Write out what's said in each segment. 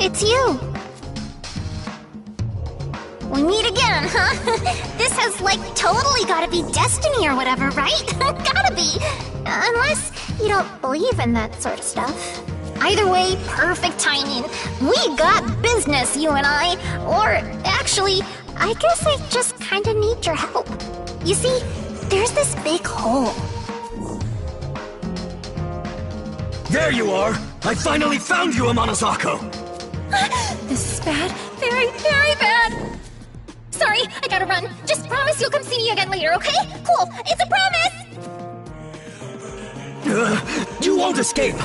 It's you. We meet again, huh? This has, like, totally gotta be destiny or whatever, right? Gotta be. Unless you don't believe in that sort of stuff. Either way, perfect timing. We got business, you and I. Or, actually, I guess I just kinda need your help. You see, there's this big hole. There you are! I finally found you, Amanazako! This is bad. Very, very bad. Sorry, I gotta run. Just promise you'll come see me again later, okay? Cool, it's a promise! You won't escape!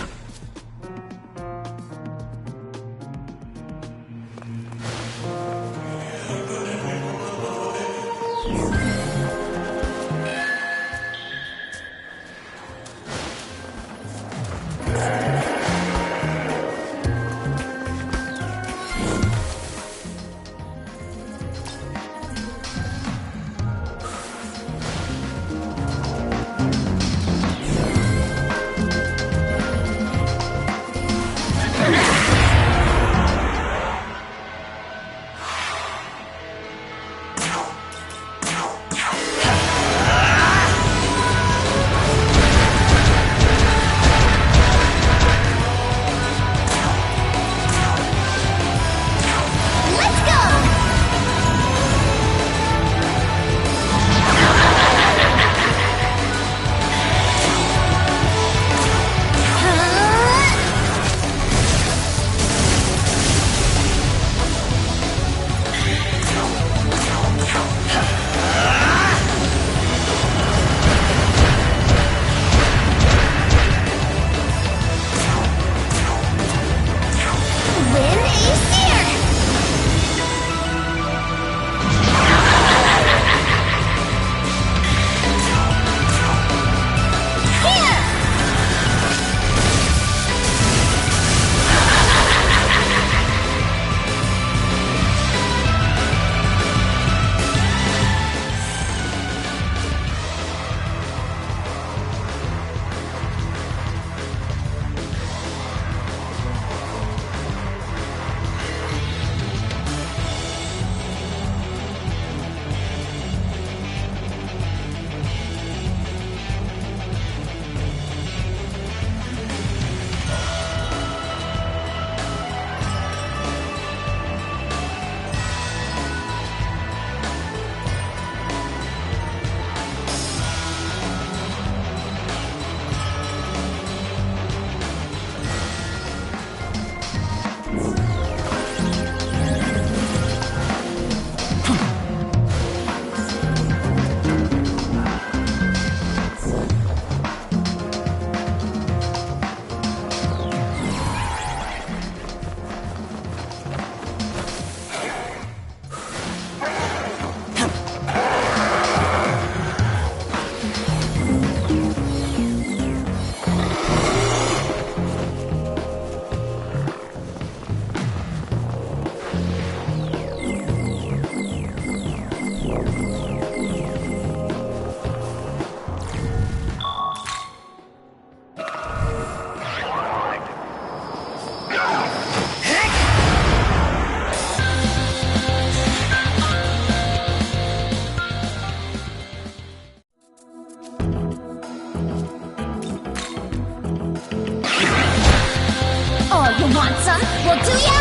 Want some? Well, do ya?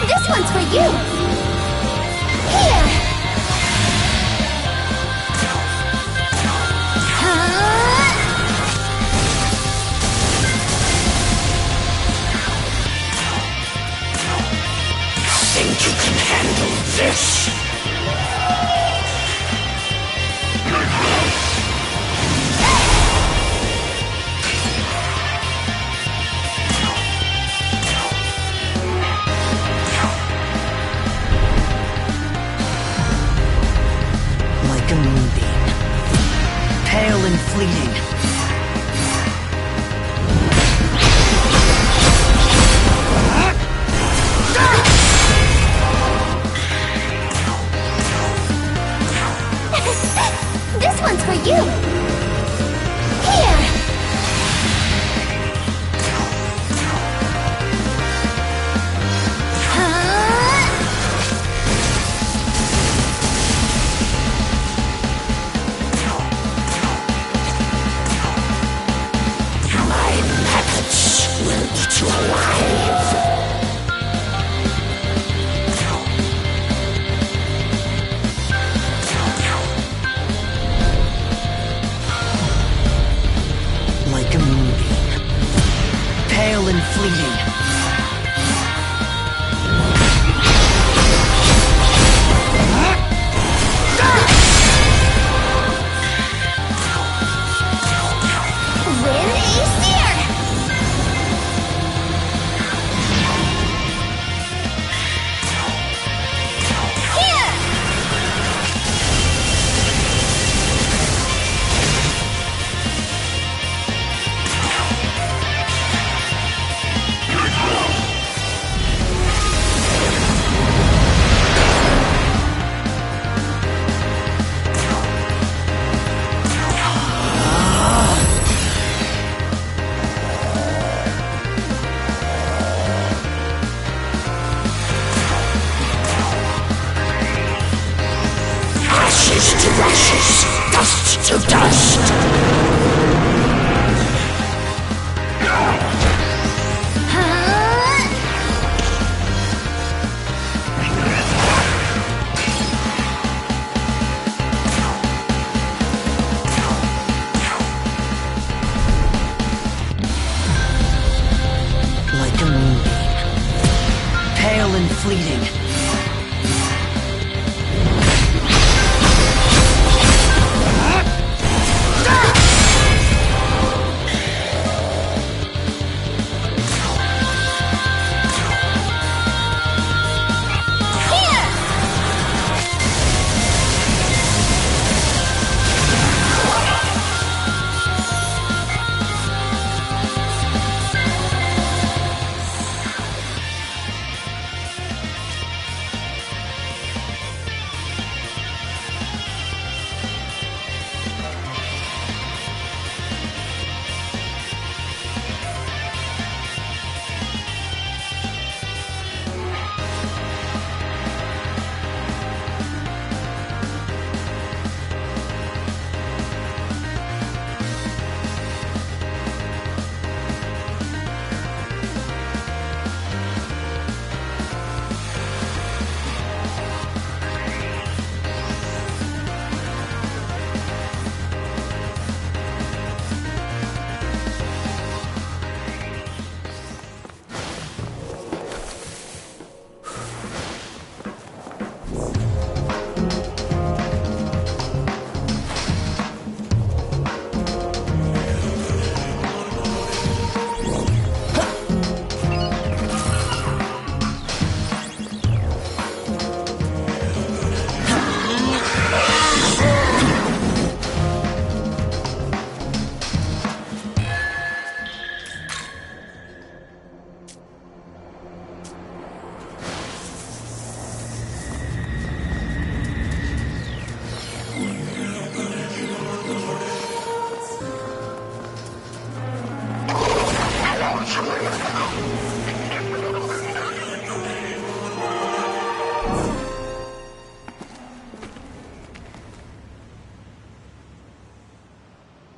This one's for you! Here! Think you can handle this? Like a moonbeam, pale and fleeting. ashes, dust to dust! Like a moonbeam, pale and fleeting.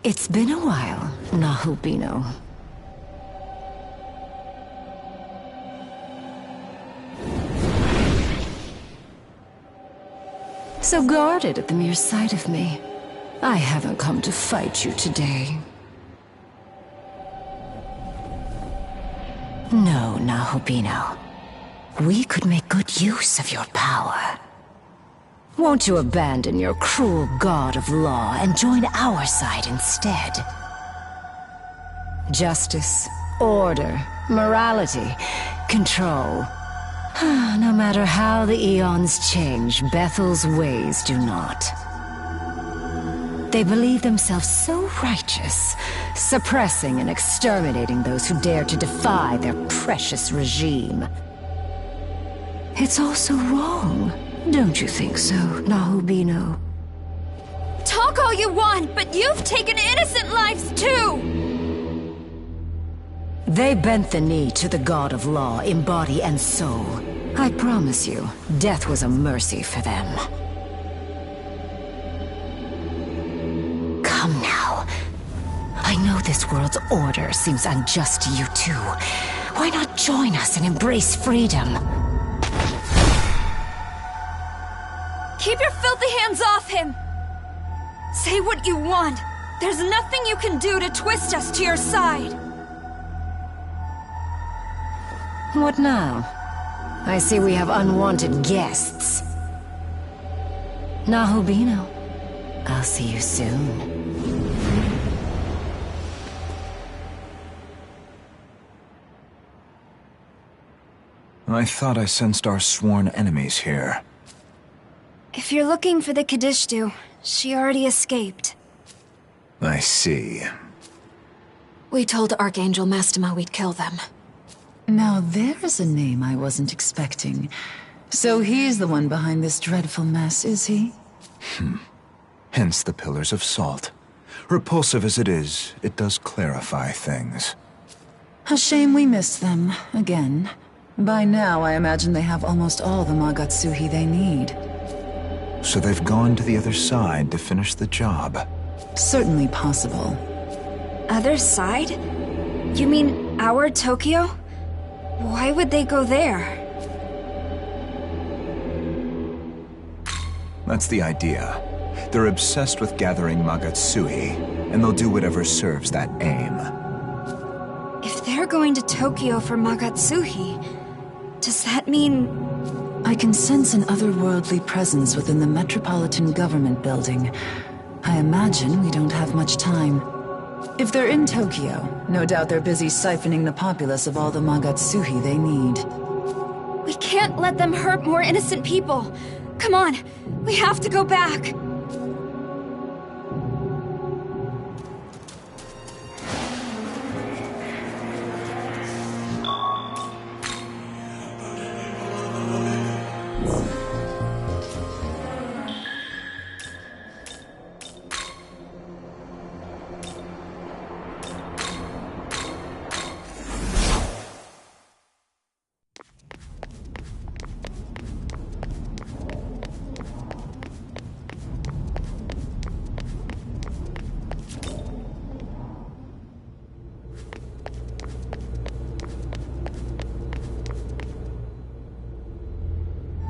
It's been a while, Nahubino. So guarded at the mere sight of me. I haven't come to fight you today. No, Nahubino. We could make good use of your power. Won't you abandon your cruel god of law and join our side instead? Justice, order, morality, control. No matter how the eons change, Bethel's ways do not. They believe themselves so righteous, suppressing and exterminating those who dare to defy their precious regime. It's also wrong. Don't you think so, Nahubino? Talk all you want, but you've taken innocent lives too! They bent the knee to the god of law in body and soul. I promise you, death was a mercy for them. Come now. I know this world's order seems unjust to you too. Why not join us and embrace freedom? Keep your filthy hands off him! Say what you want. There's nothing you can do to twist us to your side. What now? I see we have unwanted guests. Nahubino, I'll see you soon. I thought I sensed our sworn enemies here. If you're looking for the Kadishtu, she already escaped. I see. We told Archangel Mastema we'd kill them. Now there's a name I wasn't expecting. So he's the one behind this dreadful mess, is he? Hence the Pillars of Salt. Repulsive as it is, it does clarify things. A shame we missed them, again. By now, I imagine they have almost all the Magatsuhi they need. So they've gone to the other side to finish the job. Certainly possible. Other side? You mean our Tokyo? Why would they go there? That's the idea. They're obsessed with gathering Magatsui, and they'll do whatever serves that aim. If they're going to Tokyo for Magatsuhi, does that mean... I can sense an otherworldly presence within the Metropolitan Government Building. I imagine we don't have much time. If they're in Tokyo, no doubt they're busy siphoning the populace of all the Magatsuhi they need. We can't let them hurt more innocent people. Come on, we have to go back.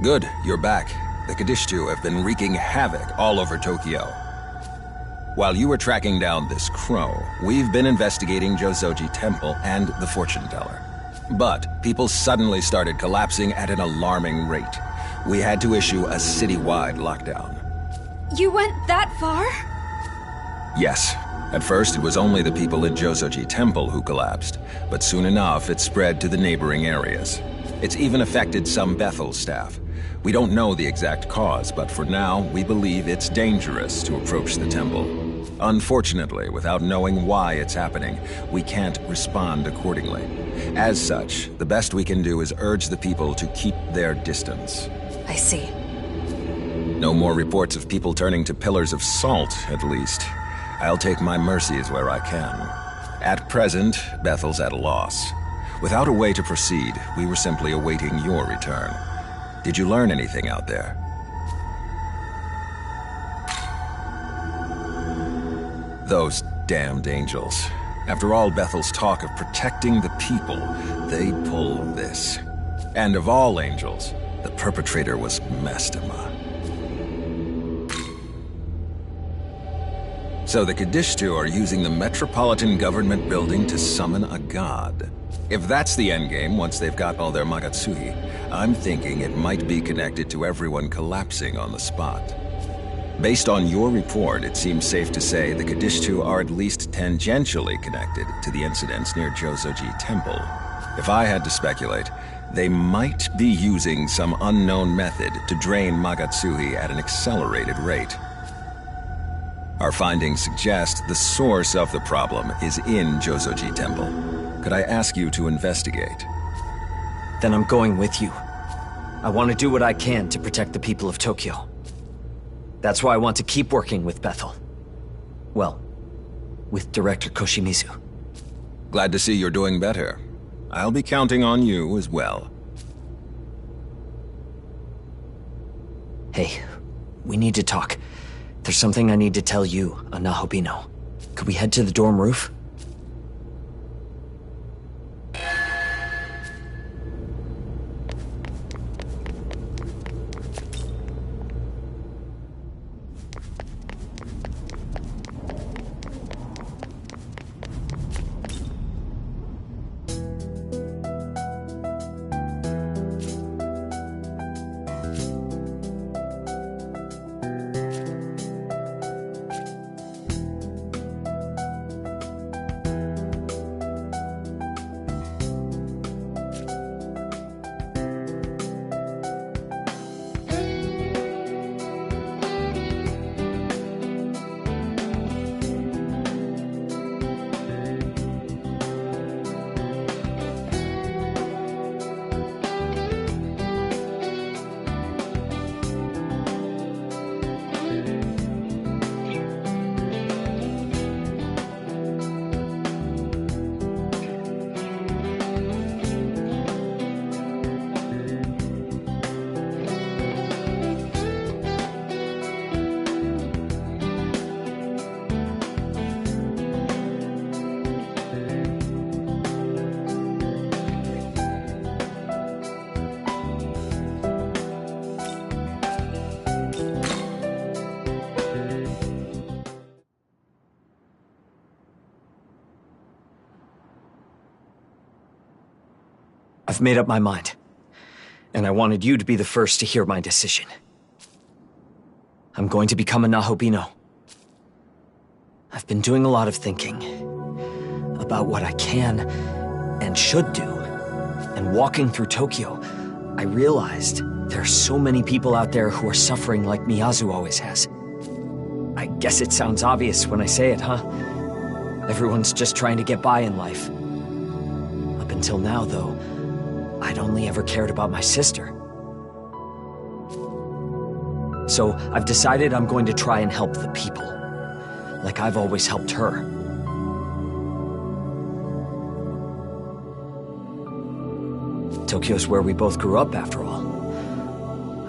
Good, you're back. The Kadishtu have been wreaking havoc all over Tokyo. While you were tracking down this crow, we've been investigating Jozoji Temple and the fortune teller. But people suddenly started collapsing at an alarming rate. We had to issue a citywide lockdown. You went that far? Yes. At first, it was only the people in Jozoji Temple who collapsed, but soon enough, it spread to the neighboring areas. It's even affected some Bethel staff. We don't know the exact cause, but for now, we believe it's dangerous to approach the temple. Unfortunately, without knowing why it's happening, we can't respond accordingly. As such, the best we can do is urge the people to keep their distance. I see. No more reports of people turning to pillars of salt, at least. I'll take my mercies where I can. At present, Bethel's at a loss. Without a way to proceed, we were simply awaiting your return. Did you learn anything out there? Those damned angels. After all Bethel's talk of protecting the people, they pull this. And of all angels, the perpetrator was Mastema. So the Kadishtu are using the Metropolitan Government Building to summon a god. If that's the endgame once they've got all their Magatsuhi, I'm thinking it might be connected to everyone collapsing on the spot. Based on your report, it seems safe to say the Kadishtu are at least tangentially connected to the incidents near Jozoji Temple. If I had to speculate, they might be using some unknown method to drain Magatsuhi at an accelerated rate. Our findings suggest the source of the problem is in Jozoji Temple. Could I ask you to investigate? Then I'm going with you. I want to do what I can to protect the people of Tokyo. That's why I want to keep working with Bethel. Well, with Director Koshimizu. Glad to see you're doing better. I'll be counting on you as well. Hey, we need to talk. There's something I need to tell you, Anahobino. Could we head to the dorm roof? I've made up my mind. And I wanted you to be the first to hear my decision. I'm going to become a Nahobino. I've been doing a lot of thinking about what I can and should do. And walking through Tokyo, I realized there are so many people out there who are suffering like Miyazu always has. I guess it sounds obvious when I say it, huh? Everyone's just trying to get by in life. Up until now, though, I'd only ever cared about my sister. So I've decided I'm going to try and help the people, like I've always helped her. Tokyo's where we both grew up, after all.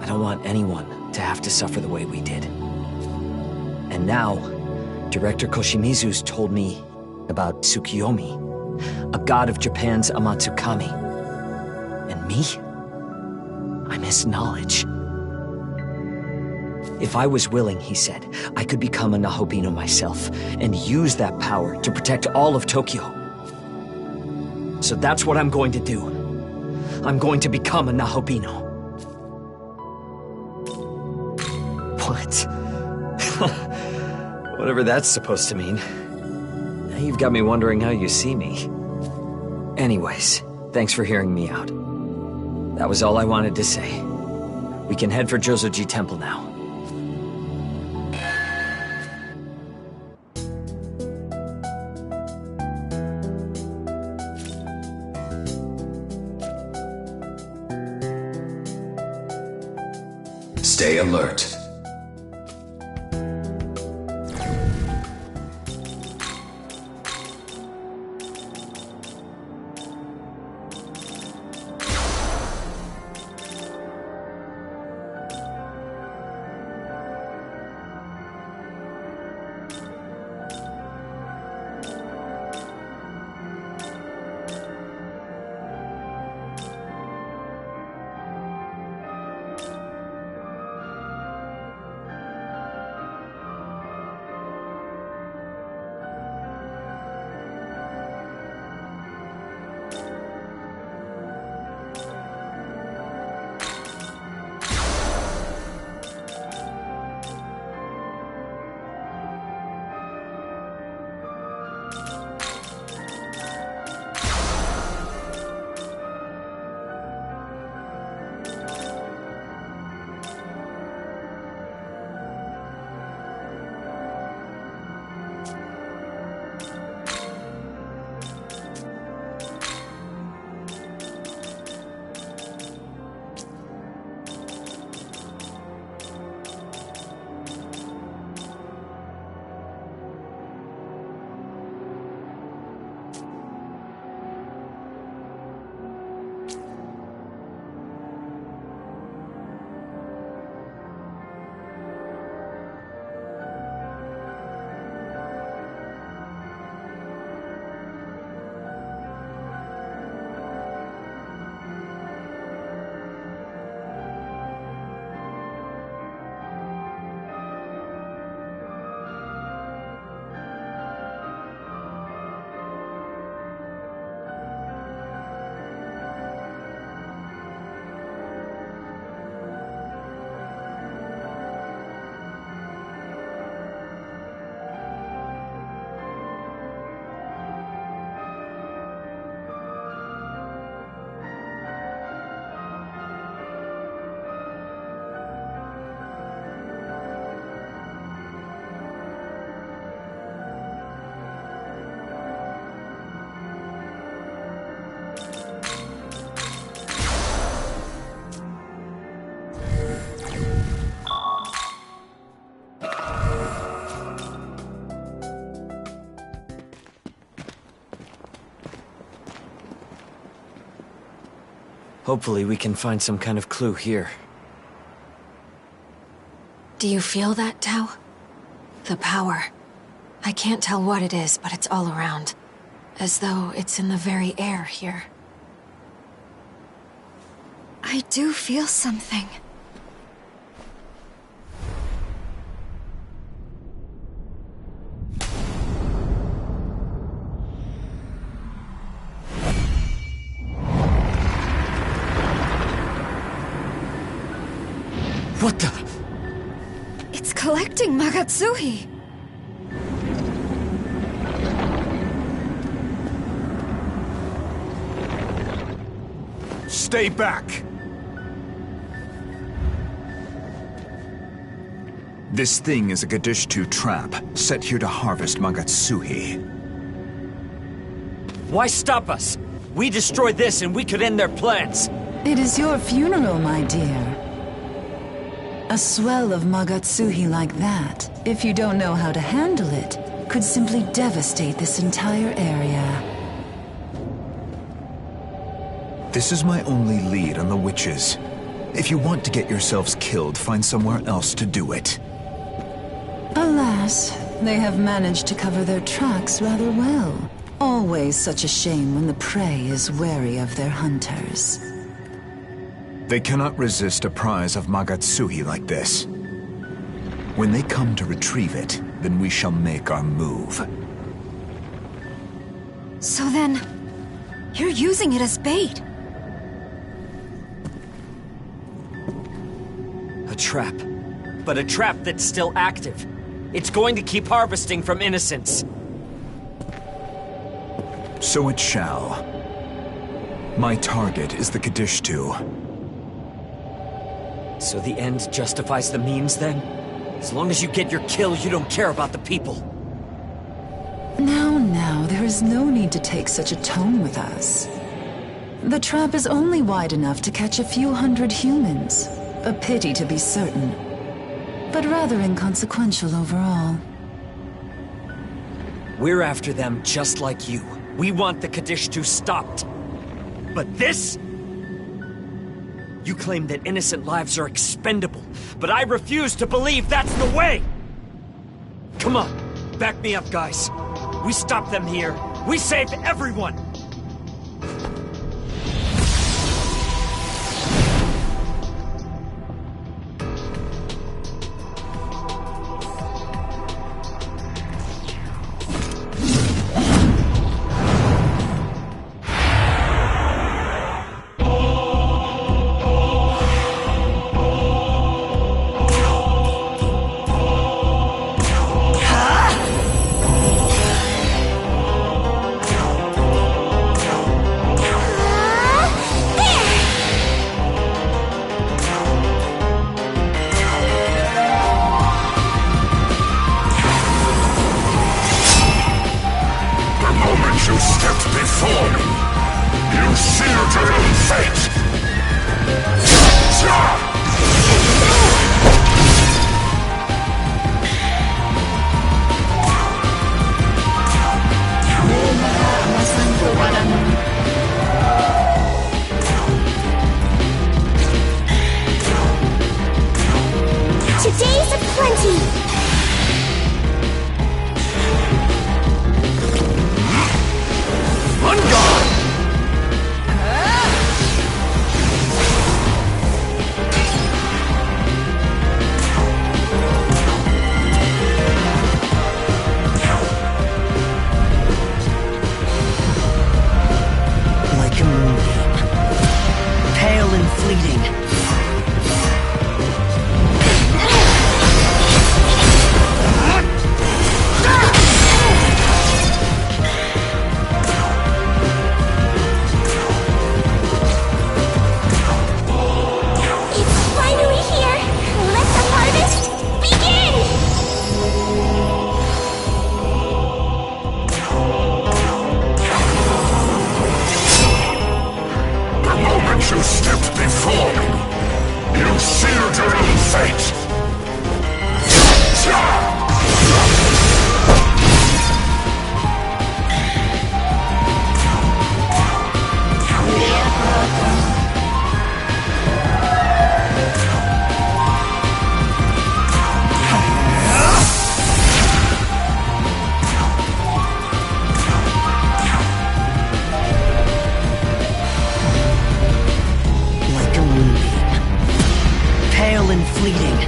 I don't want anyone to have to suffer the way we did. And now, Director Koshimizu's told me about Tsukiyomi, a god of Japan's Amatsukami. And me? I'm his knowledge. If I was willing, he said, I could become a Nahobino myself and use that power to protect all of Tokyo. So that's what I'm going to do. I'm going to become a Nahobino. What? Whatever that's supposed to mean. Now you've got me wondering how you see me. Anyways, thanks for hearing me out. That was all I wanted to say. We can head for Jozoji Temple now. Stay alert. Hopefully we can find some kind of clue here. Do you feel that, Tao? The power. I can't tell what it is, but it's all around. As though it's in the very air here. I do feel something. What the? It's collecting Magatsuhi. Stay back! This thing is a Gadishtu trap, set here to harvest Magatsuhi. Why stop us? We destroy this and we could end their plans. It is your funeral, my dear. A swell of Magatsuhi like that, if you don't know how to handle it, could simply devastate this entire area. This is my only lead on the witches. If you want to get yourselves killed, find somewhere else to do it. Alas, they have managed to cover their tracks rather well. Always such a shame when the prey is wary of their hunters. They cannot resist a prize of Magatsuhi like this. When they come to retrieve it, then we shall make our move. So then, you're using it as bait. A trap. But a trap that's still active. It's going to keep harvesting from innocents. So it shall. My target is the Gadishtu. So the end justifies the means, then? As long as you get your kill, you don't care about the people. Now, there is no need to take such a tone with us. The trap is only wide enough to catch a few hundred humans. A pity to be certain, but rather inconsequential overall. We're after them just like you. We want the Kadishtu stopped. But this? You claim that innocent lives are expendable, but I refuse to believe that's the way! Come on, back me up, guys. We stop them here. We save everyone! You stepped before me. You sealed your own fate. Today's aplenty. You stepped before me. You sealed your own fate. And fleeting.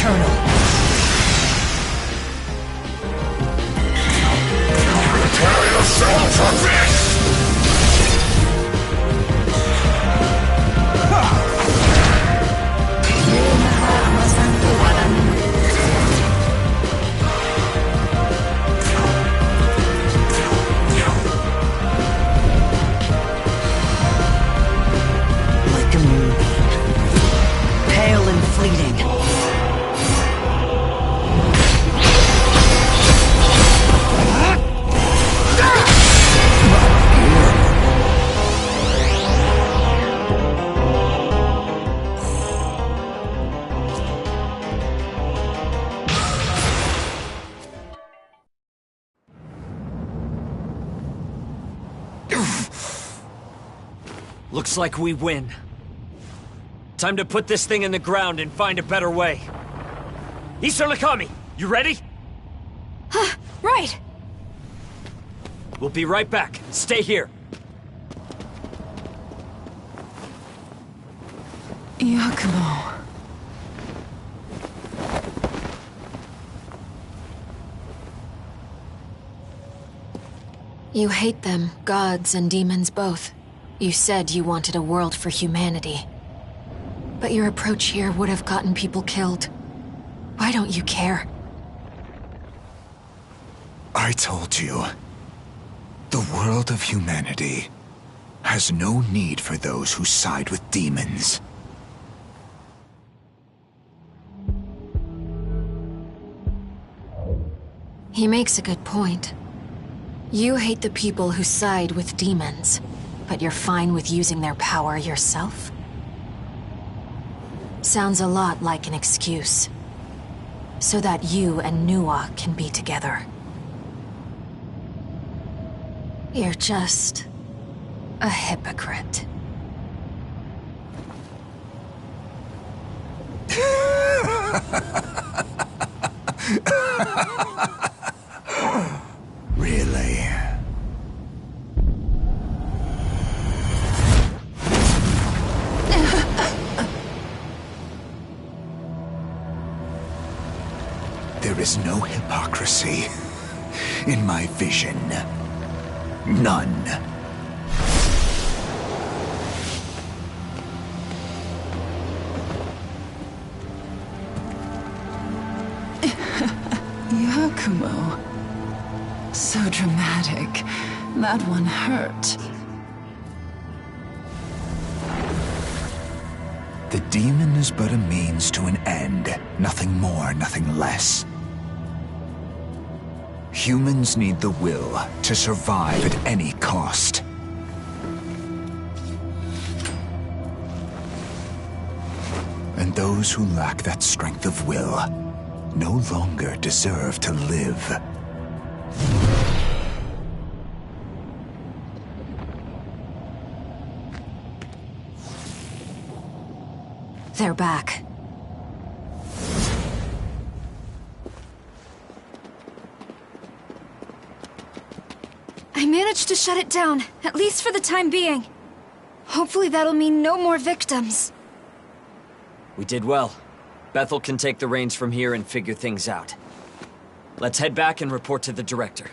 eternal. Prepare yourself for this! Like a moonbeam, pale and fleeting. Looks like we win. Time to put this thing in the ground and find a better way. Isonikami, you ready? Right! We'll be right back. Stay here. Yakumo. You hate them, gods and demons both. You said you wanted a world for humanity. But your approach here would have gotten people killed. Why don't you care? I told you. The world of humanity has no need for those who side with demons. He makes a good point. You hate the people who side with demons, but you're fine with using their power yourself? Sounds a lot like an excuse. So that you and Nuwa can be together. You're just a hypocrite. Really? There is no hypocrisy in my vision. None. Yakumo. So dramatic. That one hurt. The demon is but a means to an end. Nothing more, nothing less. Humans need the will to survive at any cost. And those who lack that strength of will no longer deserve to live. They're back. I managed to shut it down, at least for the time being. Hopefully that'll mean no more victims. We did well. Bethel can take the reins from here and figure things out. Let's head back and report to the director.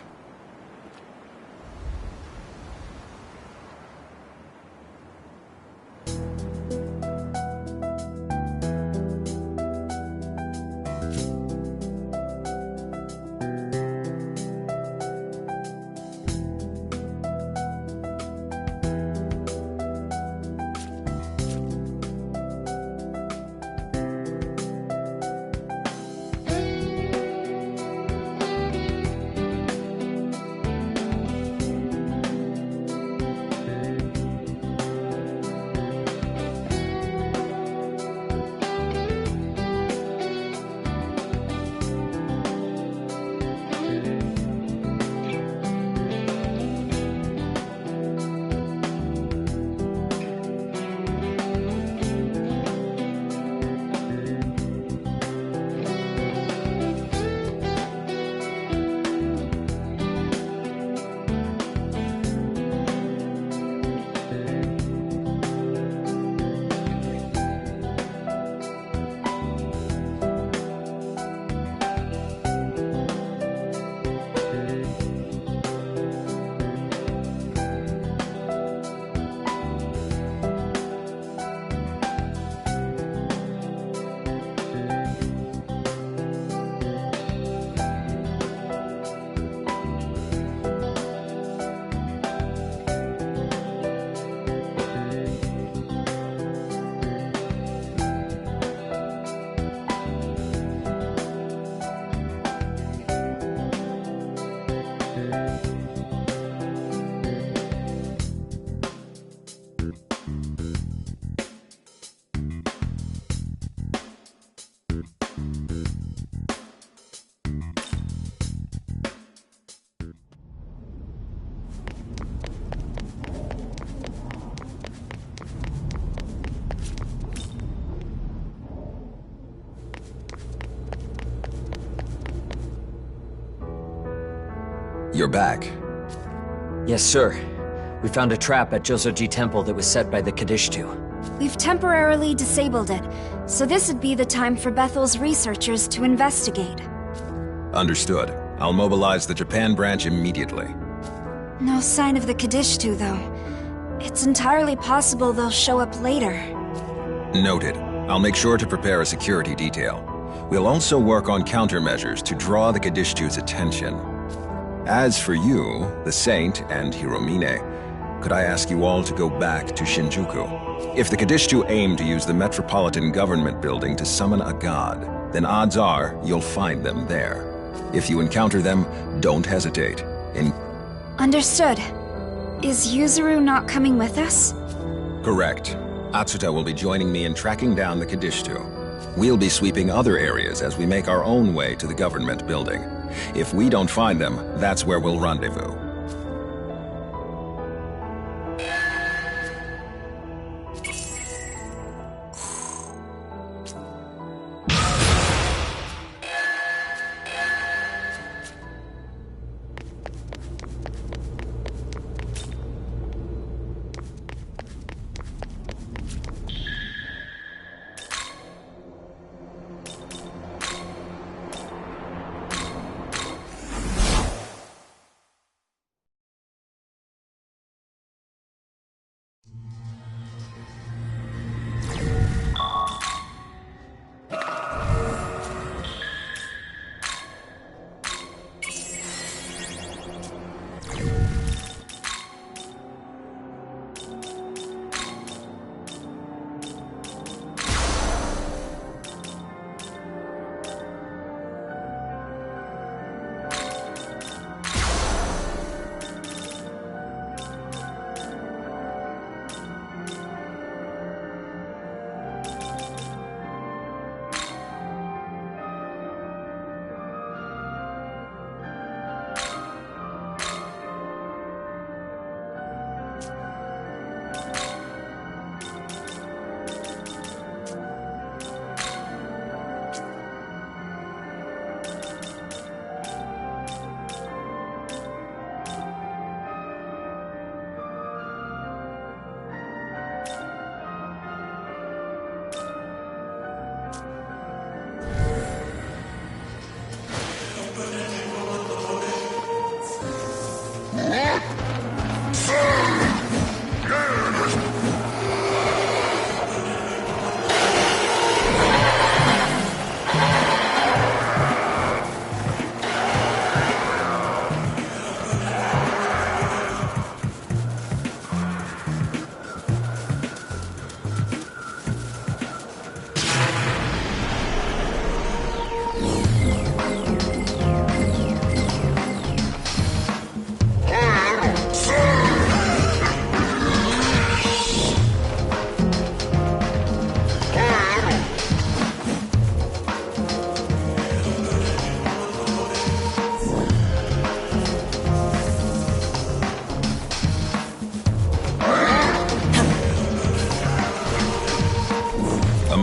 You're back. Yes, sir. We found a trap at Josoji Temple that was set by the Kadishtu. We've temporarily disabled it, so this would be the time for Bethel's researchers to investigate. Understood. I'll mobilize the Japan branch immediately. No sign of the Kadishtu, though. It's entirely possible they'll show up later. Noted. I'll make sure to prepare a security detail. We'll also work on countermeasures to draw the Kadishtu's attention. As for you, the Saint, and Hiromine, could I ask you all to go back to Shinjuku? If the Kadishtu aim to use the Metropolitan Government Building to summon a god, then odds are you'll find them there. If you encounter them, don't hesitate. Understood. Is Yuzuru not coming with us? Correct. Atsuta will be joining me in tracking down the Kadishtu. We'll be sweeping other areas as we make our own way to the government building. If we don't find them, that's where we'll rendezvous.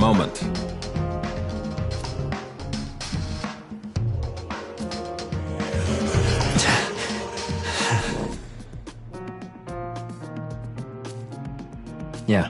Moment. Yeah.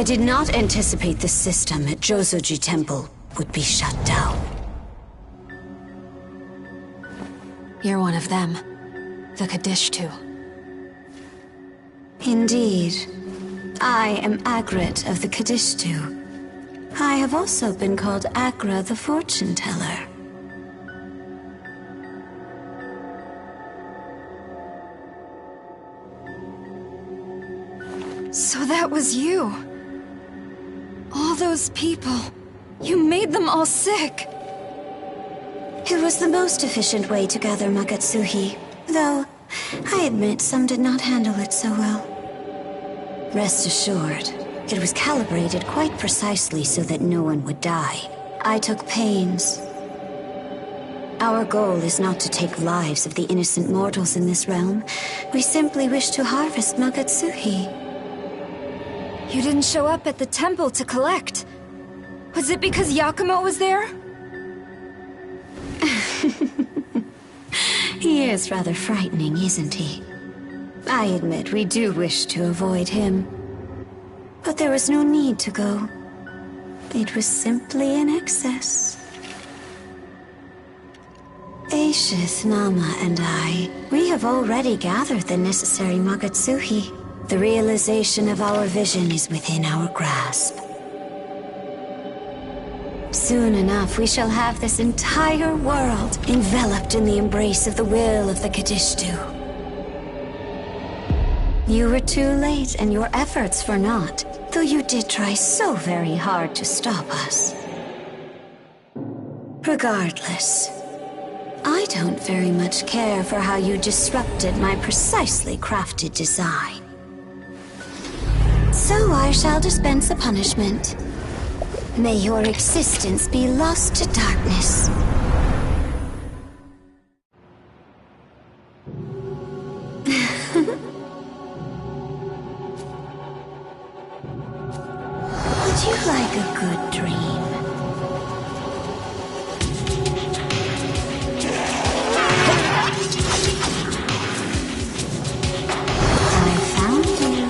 I did not anticipate the system at Josoji Temple would be shut down. You're one of them. The Kadishtu. Indeed. I am Agrit of the Kadishtu. I have also been called Agra the Fortune Teller. So that was you. All those people. You made them all sick. It was the most efficient way to gather Magatsuhi, though I admit some did not handle it so well. Rest assured, it was calibrated quite precisely so that no one would die. I took pains. Our goal is not to take lives of the innocent mortals in this realm. We simply wish to harvest Magatsuhi. You didn't show up at the temple to collect. Was it because Yakumo was there? He is rather frightening, isn't he? I admit we do wish to avoid him. But there was no need to go. It was simply an excess. Aishith, Nama, and I, we have already gathered the necessary Magatsuhi. The realization of our vision is within our grasp. Soon enough, we shall have this entire world enveloped in the embrace of the will of the Kadishtu. You were too late, and your efforts for naught, though you did try so very hard to stop us. Regardless, I don't very much care for how you disrupted my precisely crafted design. So I shall dispense a punishment. May your existence be lost to darkness. Would you like a good dream? I found you.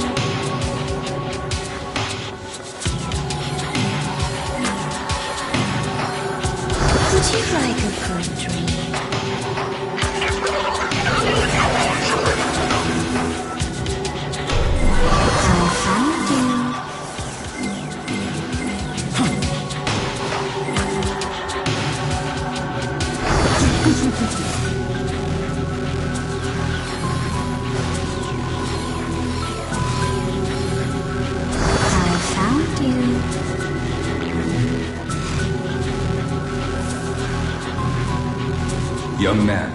Would you like a good dream? I found you. I found you. Young man.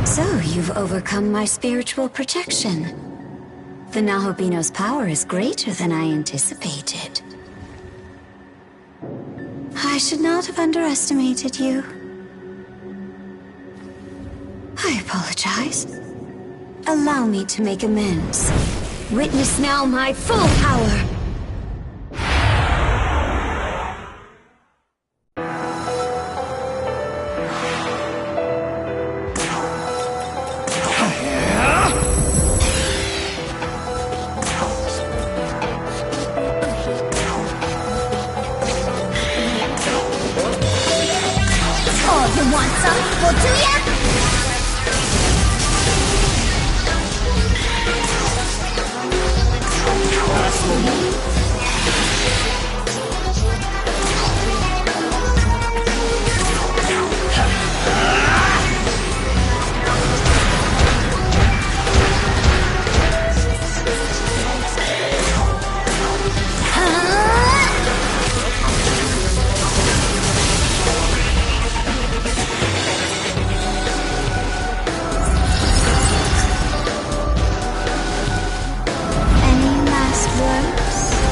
So, you've overcome my spiritual protection. The Nahobino's power is greater than I anticipated. I should not have underestimated you. I apologize. Allow me to make amends. Witness now my full power! Oh, you want some? Well, do ya? Any last words?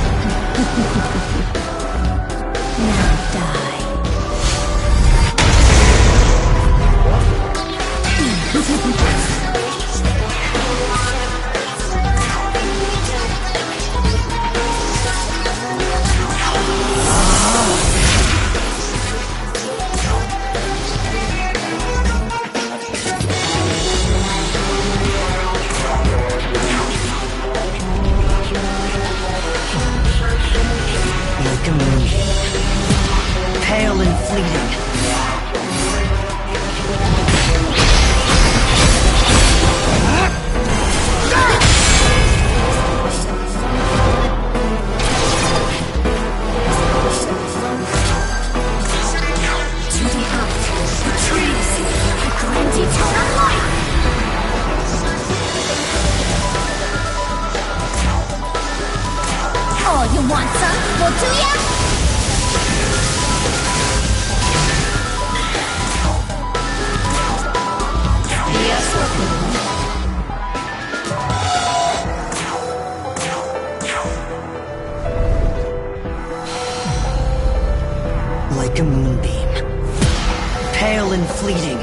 pale and fleeting. Oh, you want some? Well, do ya? Yes, like a moonbeam, pale and fleeting.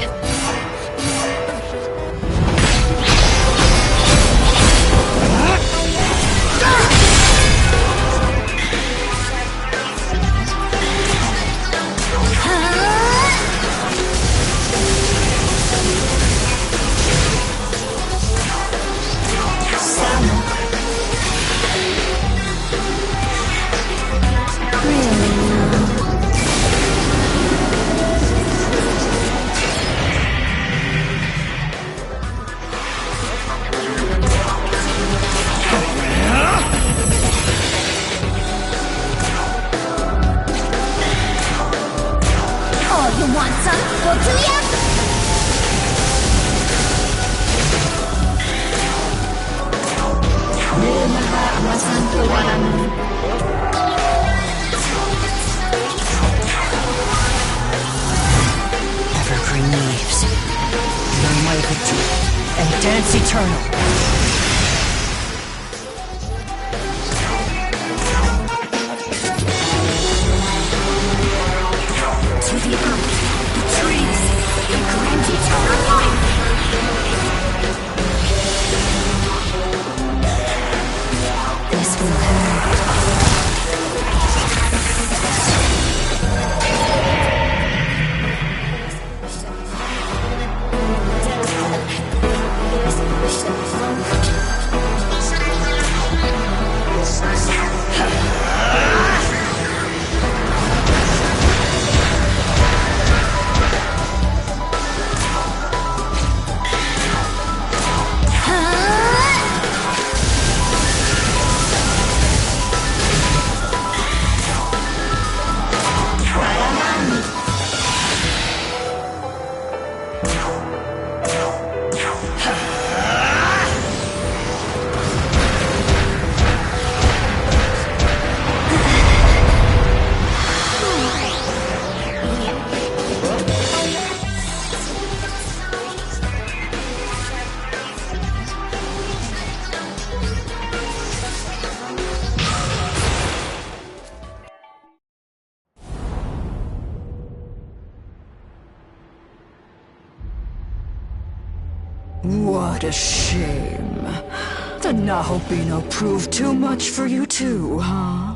Oh, you want some? Well, do ya? Evergreen leaves, bloom like a dew, and dance eternal. To the earth, the trees, the grand eternal life. This will hurt. What a shame. The Nahobino proved too much for you too, huh?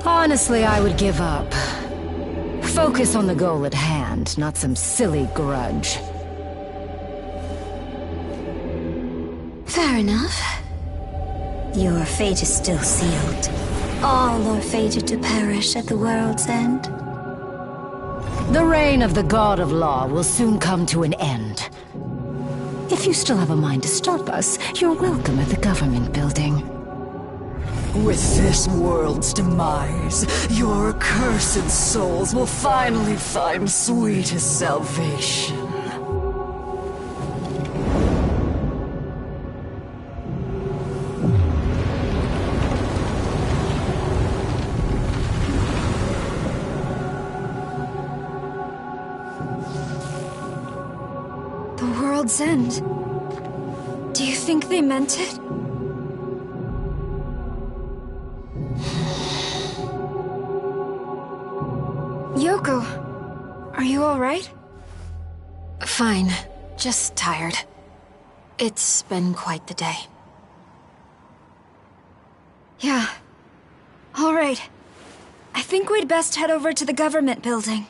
Honestly, I would give up. Focus on the goal at hand, not some silly grudge. Fair enough. Your fate is still sealed. All are fated to perish at the world's end. The reign of the God of Law will soon come to an end. If you still have a mind to stop us, you're welcome at the government building. With this world's demise, your accursed souls will finally find sweetest salvation. The world's end. Do you think they meant it? Yoko, are you alright? Fine. Just tired. It's been quite the day. Yeah. Alright. I think we'd best head over to the government building.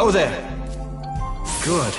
Go there! Good.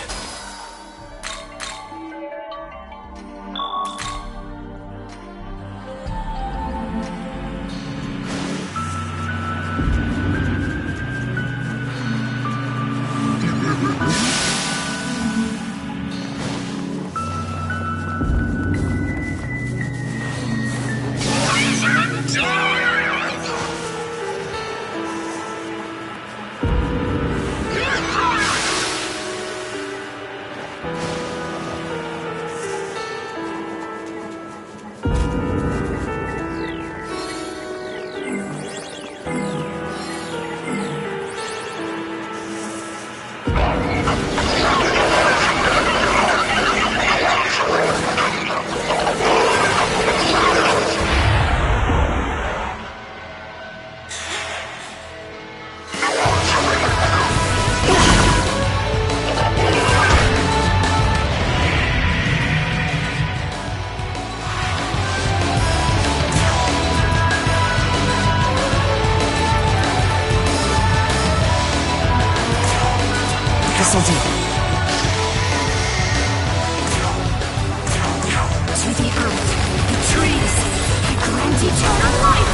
This'll do. To the earth, the trees, I grant eternal life!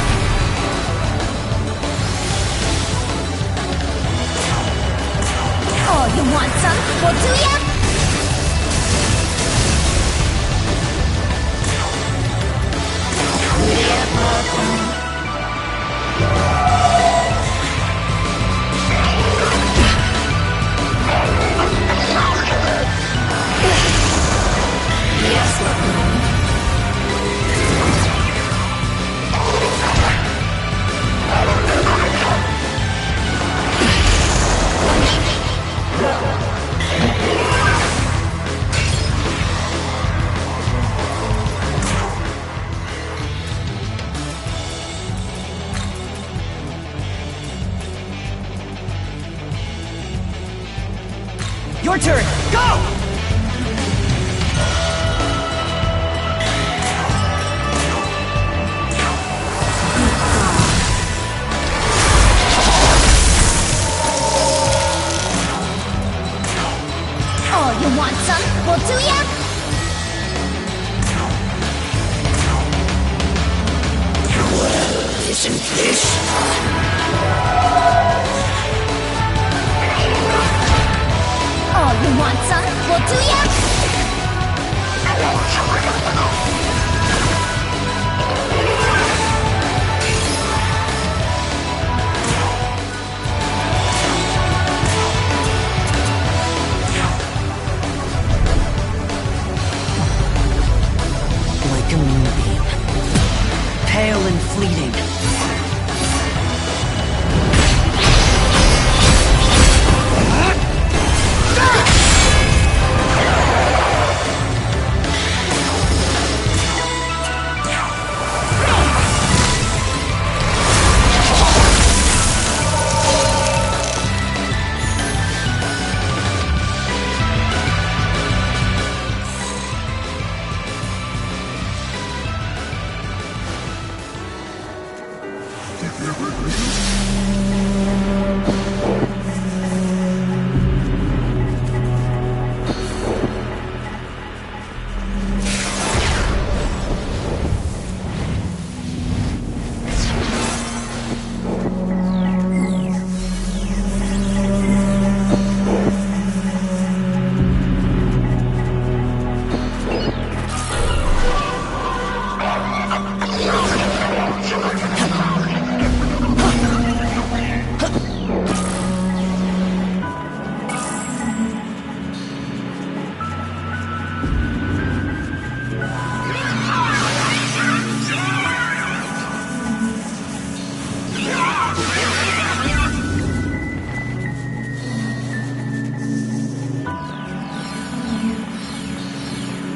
Oh, you want some? Well, do ya? Your turn! Go! Oh, you want some? Well, do ya? Isn't this? Oh, you want some? Well, do ya? Like a moonbeam. Pale and fleeting.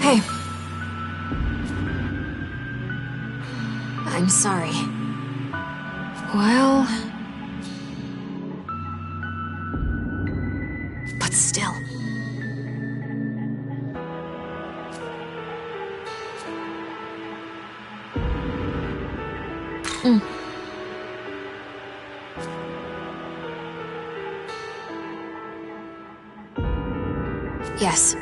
Hey. I'm sorry. Well... But still. Yes.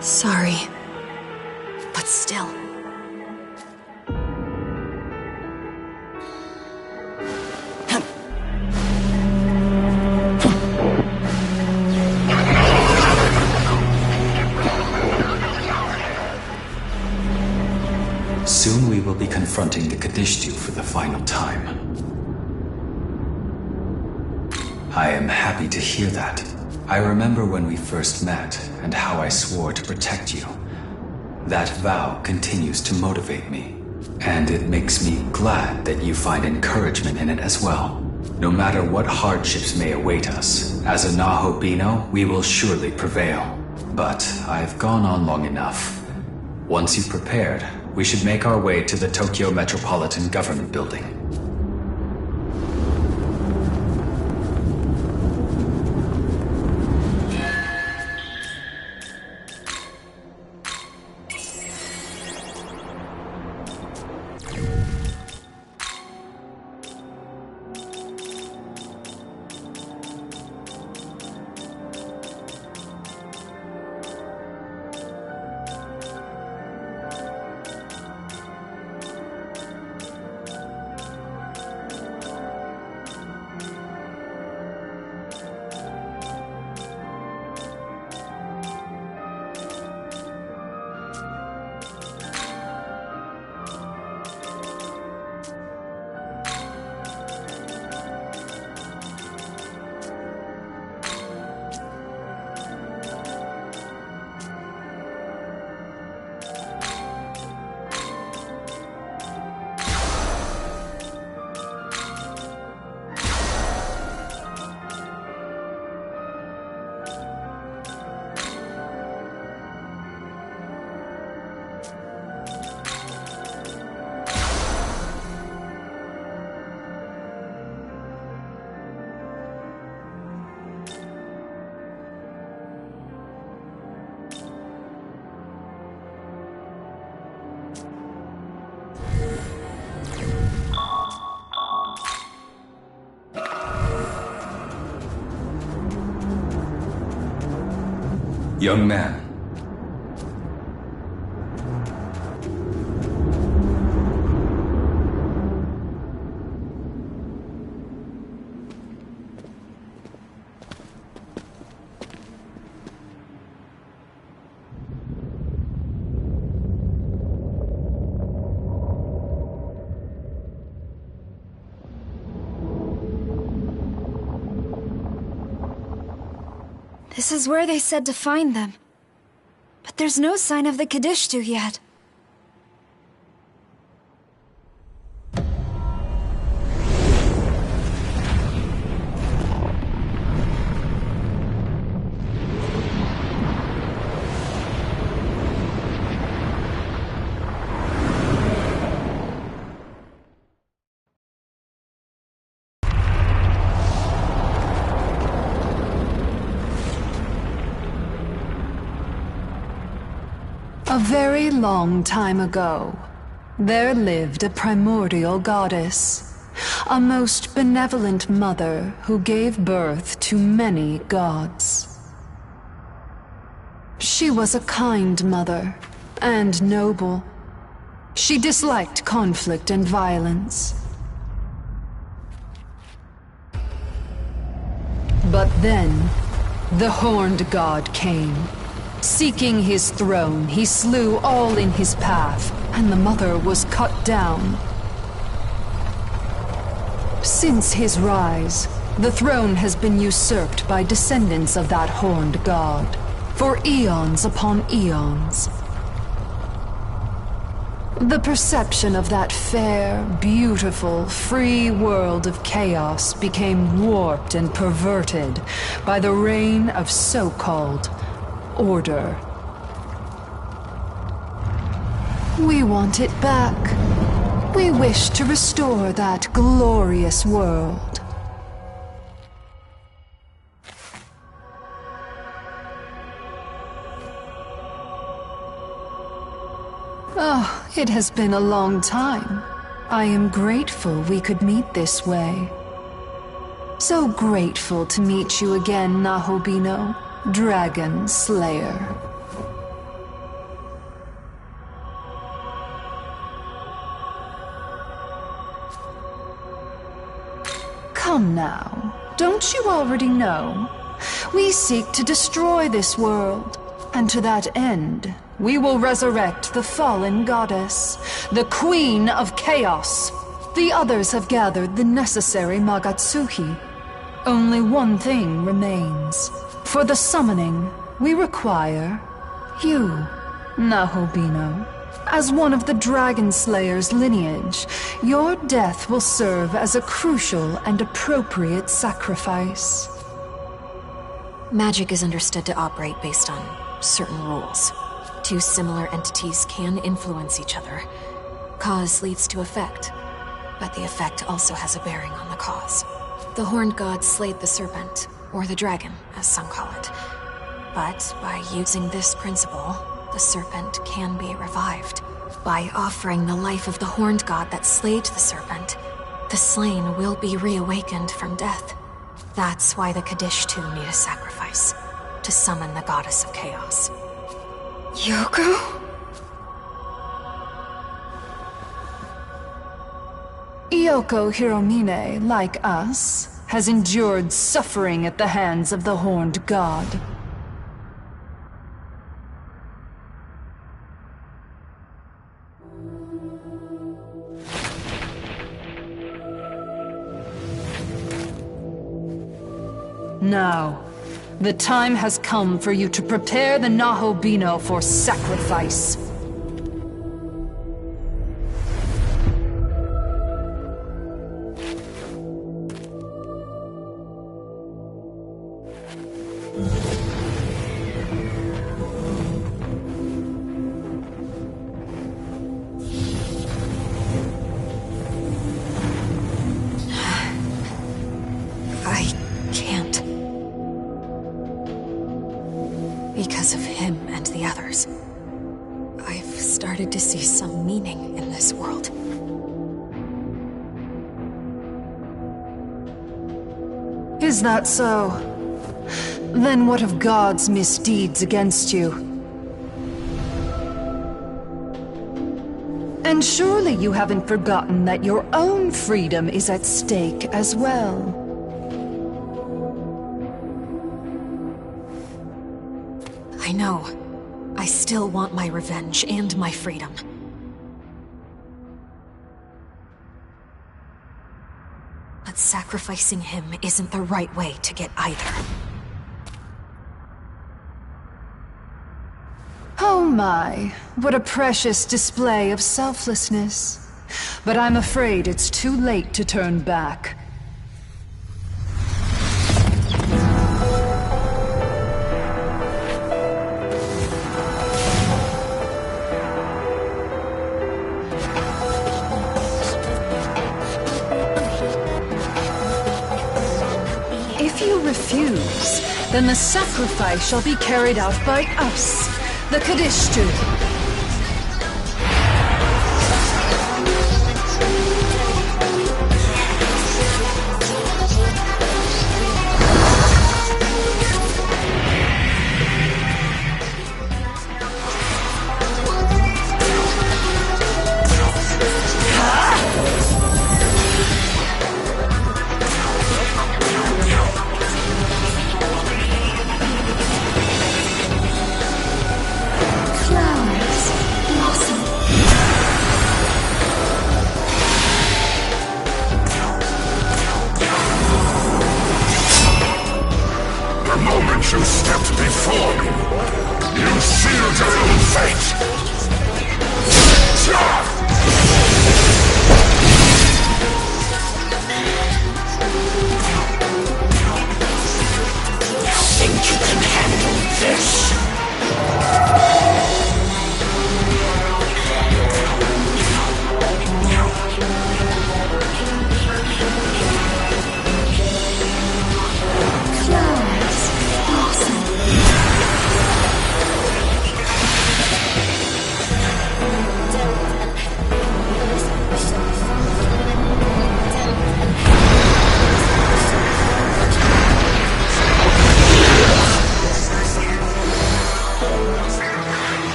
Sorry. But still. Soon we will be confronting the Kadishtu for the final time. I am happy to hear that. I remember when we first met, and how I swore to protect you. That vow continues to motivate me, and it makes me glad that you find encouragement in it as well. No matter what hardships may await us, as a Nahobino, we will surely prevail. But I've gone on long enough. Once you've prepared, we should make our way to the Tokyo Metropolitan Government Building. Young man. This is where they said to find them. But there's no sign of the Kadishtu yet. A very long time ago, there lived a primordial goddess, a most benevolent mother who gave birth to many gods. She was a kind mother and noble. She disliked conflict and violence. But then, the horned god came. Seeking his throne, he slew all in his path, and the mother was cut down. Since his rise, the throne has been usurped by descendants of that horned god, for eons upon eons. The perception of that fair, beautiful, free world of chaos became warped and perverted by the reign of so-called order. We want it back. We wish to restore that glorious world. Oh, It has been a long time. I am grateful we could meet this way. So grateful to meet you again, Nahobino, Dragon Slayer. Come now, don't you already know? We seek to destroy this world, and to that end, we will resurrect the fallen goddess, the Queen of Chaos. The others have gathered the necessary Magatsuhi. Only one thing remains. For the summoning, we require you, Nahobino. As one of the Dragon Slayer's lineage, your death will serve as a crucial and appropriate sacrifice. Magic is understood to operate based on certain rules. Two similar entities can influence each other. Cause leads to effect, but the effect also has a bearing on the cause. The Horned God slayed the serpent, or the dragon, as some call it. But by using this principle, the serpent can be revived. By offering the life of the Horned God that slayed the serpent, the slain will be reawakened from death. That's why the Kadishtu need a sacrifice, to summon the Goddess of Chaos. Yoko? Yoko Hiromine, like us, has endured suffering at the hands of the Horned God. Now, the time has come for you to prepare the Nahobino for sacrifice. I can't. Because of him and the others, I've started to see some meaning in this world. Is that so? Then what of God's misdeeds against you? And surely you haven't forgotten that your own freedom is at stake as well. I know. I still want my revenge and my freedom. But sacrificing him isn't the right way to get either. Oh my, what a precious display of selflessness. But I'm afraid it's too late to turn back. If you refuse, then the sacrifice shall be carried out by us, the Kadishtu. You stepped before me. You sealed your own fate. Think you can handle this?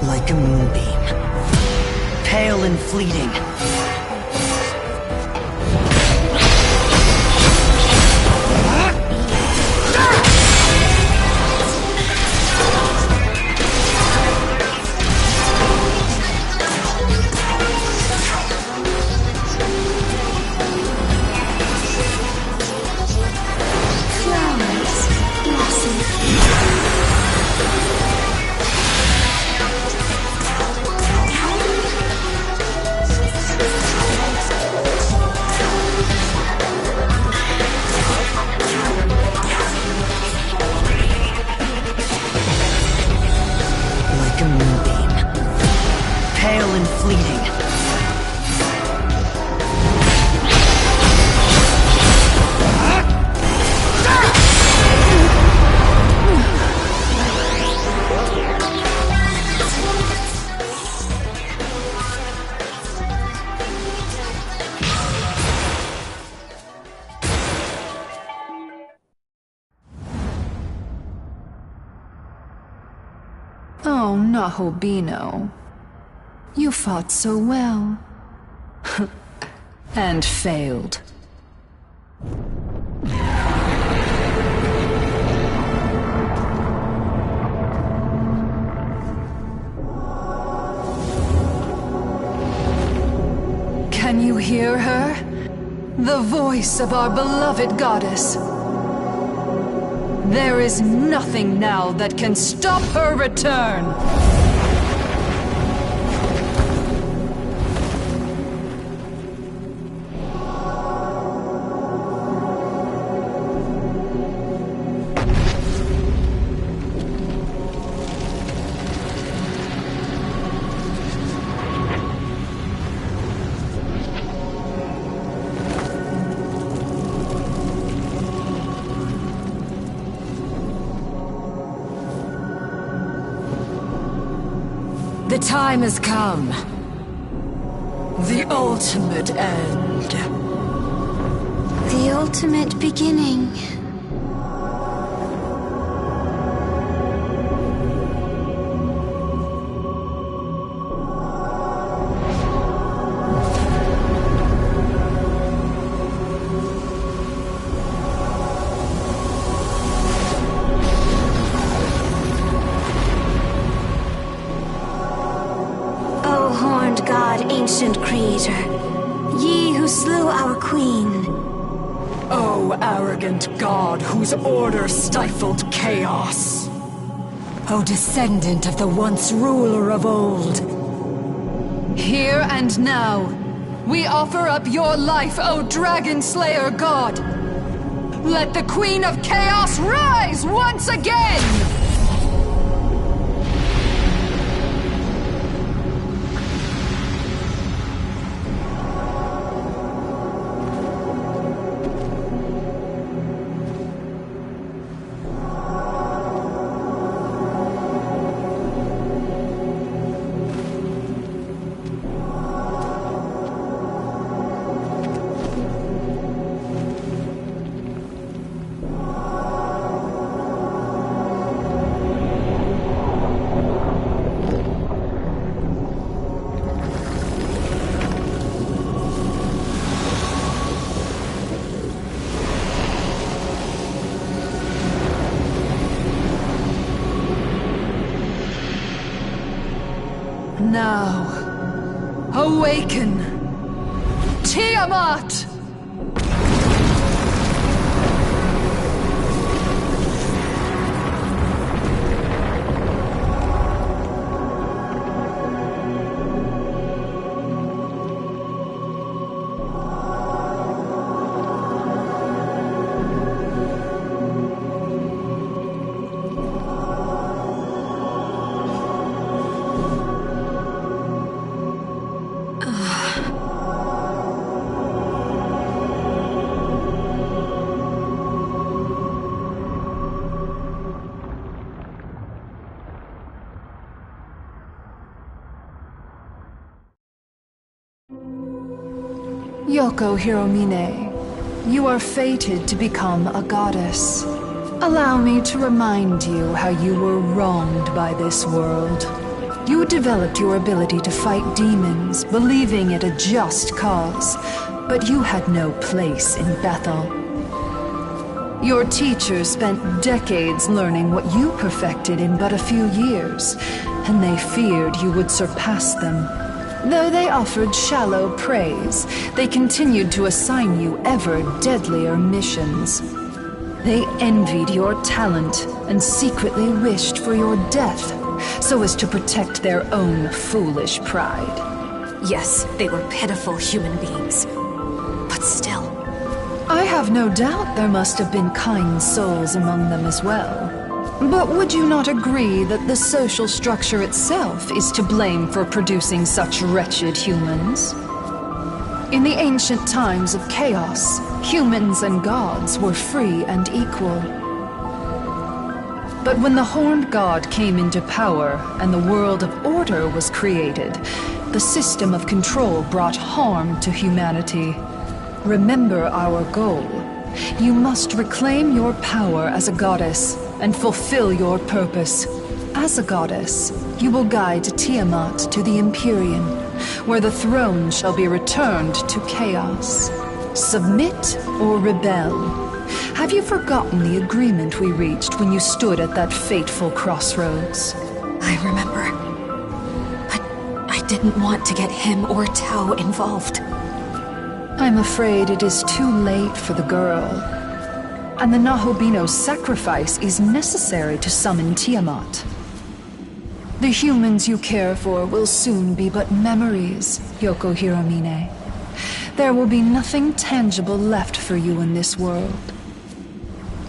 Like a moonbeam. Pale and fleeting. Like a moonbeam. Pale and fleeting. Oh, Nahobino. You fought so well. And failed. Can you hear her? The voice of our beloved goddess. There is nothing now that can stop her return! The time has come. The ultimate end. The ultimate beginning. Ancient creator, ye who slew our queen. O arrogant god whose order stifled chaos. O descendant of the once ruler of old. Here and now, we offer up your life, O Dragon Slayer God. Let the Queen of Chaos rise once again! Now, awaken, Tiamat! Yoko Hiromine, you are fated to become a goddess. Allow me to remind you how you were wronged by this world. You developed your ability to fight demons, believing it a just cause, but you had no place in Bethel. Your teachers spent decades learning what you perfected in but a few years, and they feared you would surpass them. Though they offered shallow praise, they continued to assign you ever deadlier missions. They envied your talent and secretly wished for your death, so as to protect their own foolish pride. Yes, they were pitiful human beings. But still... I have no doubt there must have been kind souls among them as well. But would you not agree that the social structure itself is to blame for producing such wretched humans? In the ancient times of chaos, humans and gods were free and equal. But when the Horned God came into power and the world of order was created, the system of control brought harm to humanity. Remember our goal. You must reclaim your power as a goddess and fulfill your purpose. As a goddess, you will guide Tiamat to the Empyrean, where the throne shall be returned to chaos. Submit or rebel. Have you forgotten the agreement we reached when you stood at that fateful crossroads? I remember. But I didn't want to get him or Tao involved. I'm afraid it is too late for the girl. And the Nahobino's sacrifice is necessary to summon Tiamat. The humans you care for will soon be but memories, Yoko Hiromine. There will be nothing tangible left for you in this world.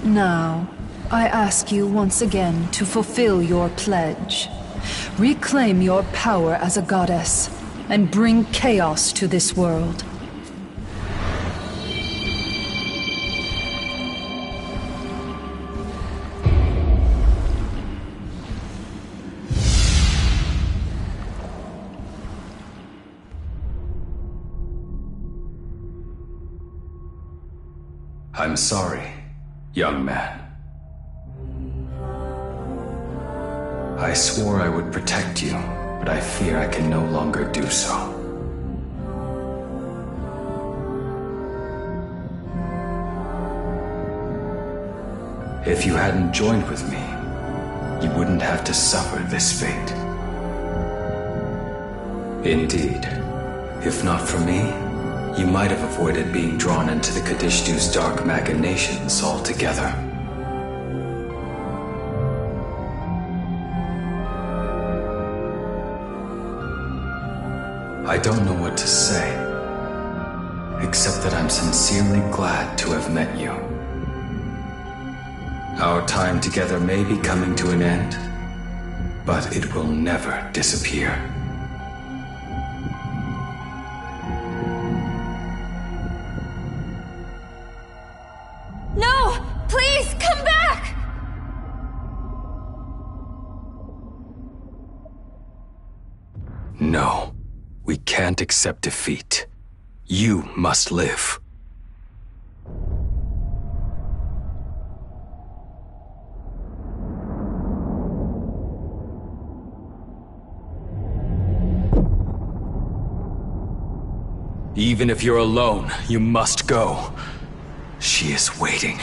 Now, I ask you once again to fulfill your pledge. Reclaim your power as a goddess, and bring chaos to this world. I'm sorry, young man. I swore I would protect you, but I fear I can no longer do so. If you hadn't joined with me, you wouldn't have to suffer this fate. Indeed, if not for me, you might have avoided being drawn into the Kadishtu's dark machinations altogether. I don't know what to say, except that I'm sincerely glad to have met you. Our time together may be coming to an end, but it will never disappear. No! Please, come back! No, we can't accept defeat. You must live. Even if you're alone, you must go. She is waiting.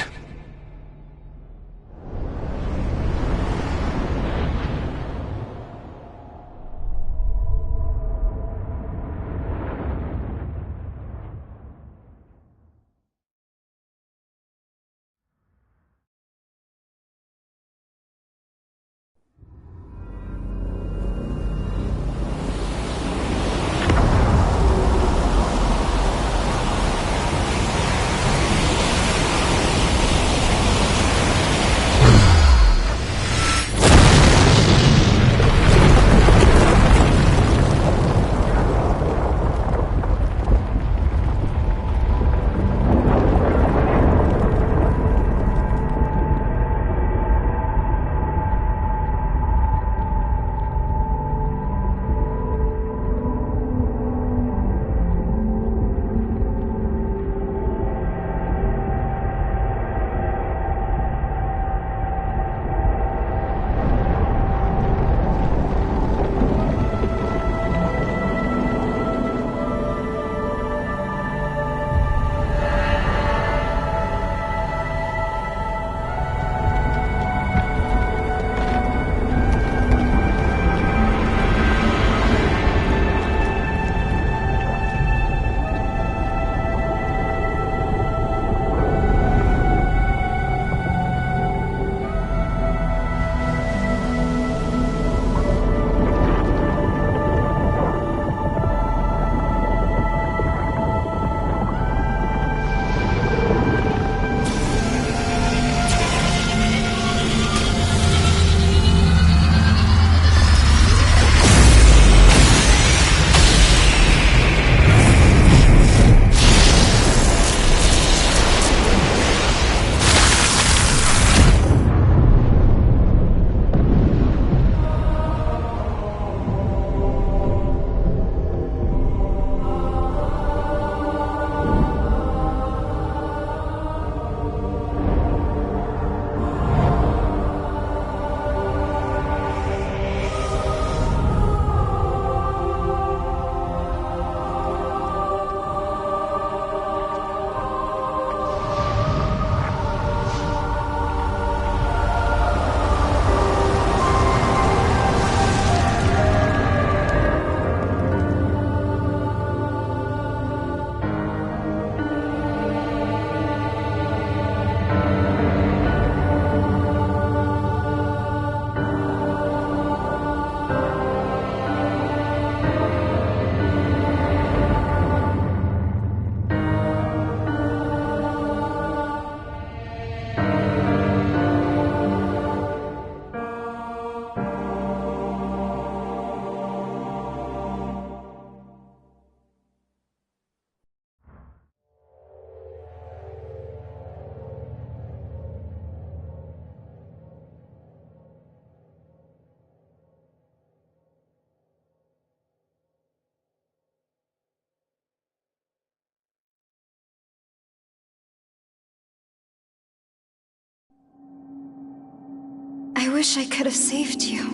wish I could have saved you.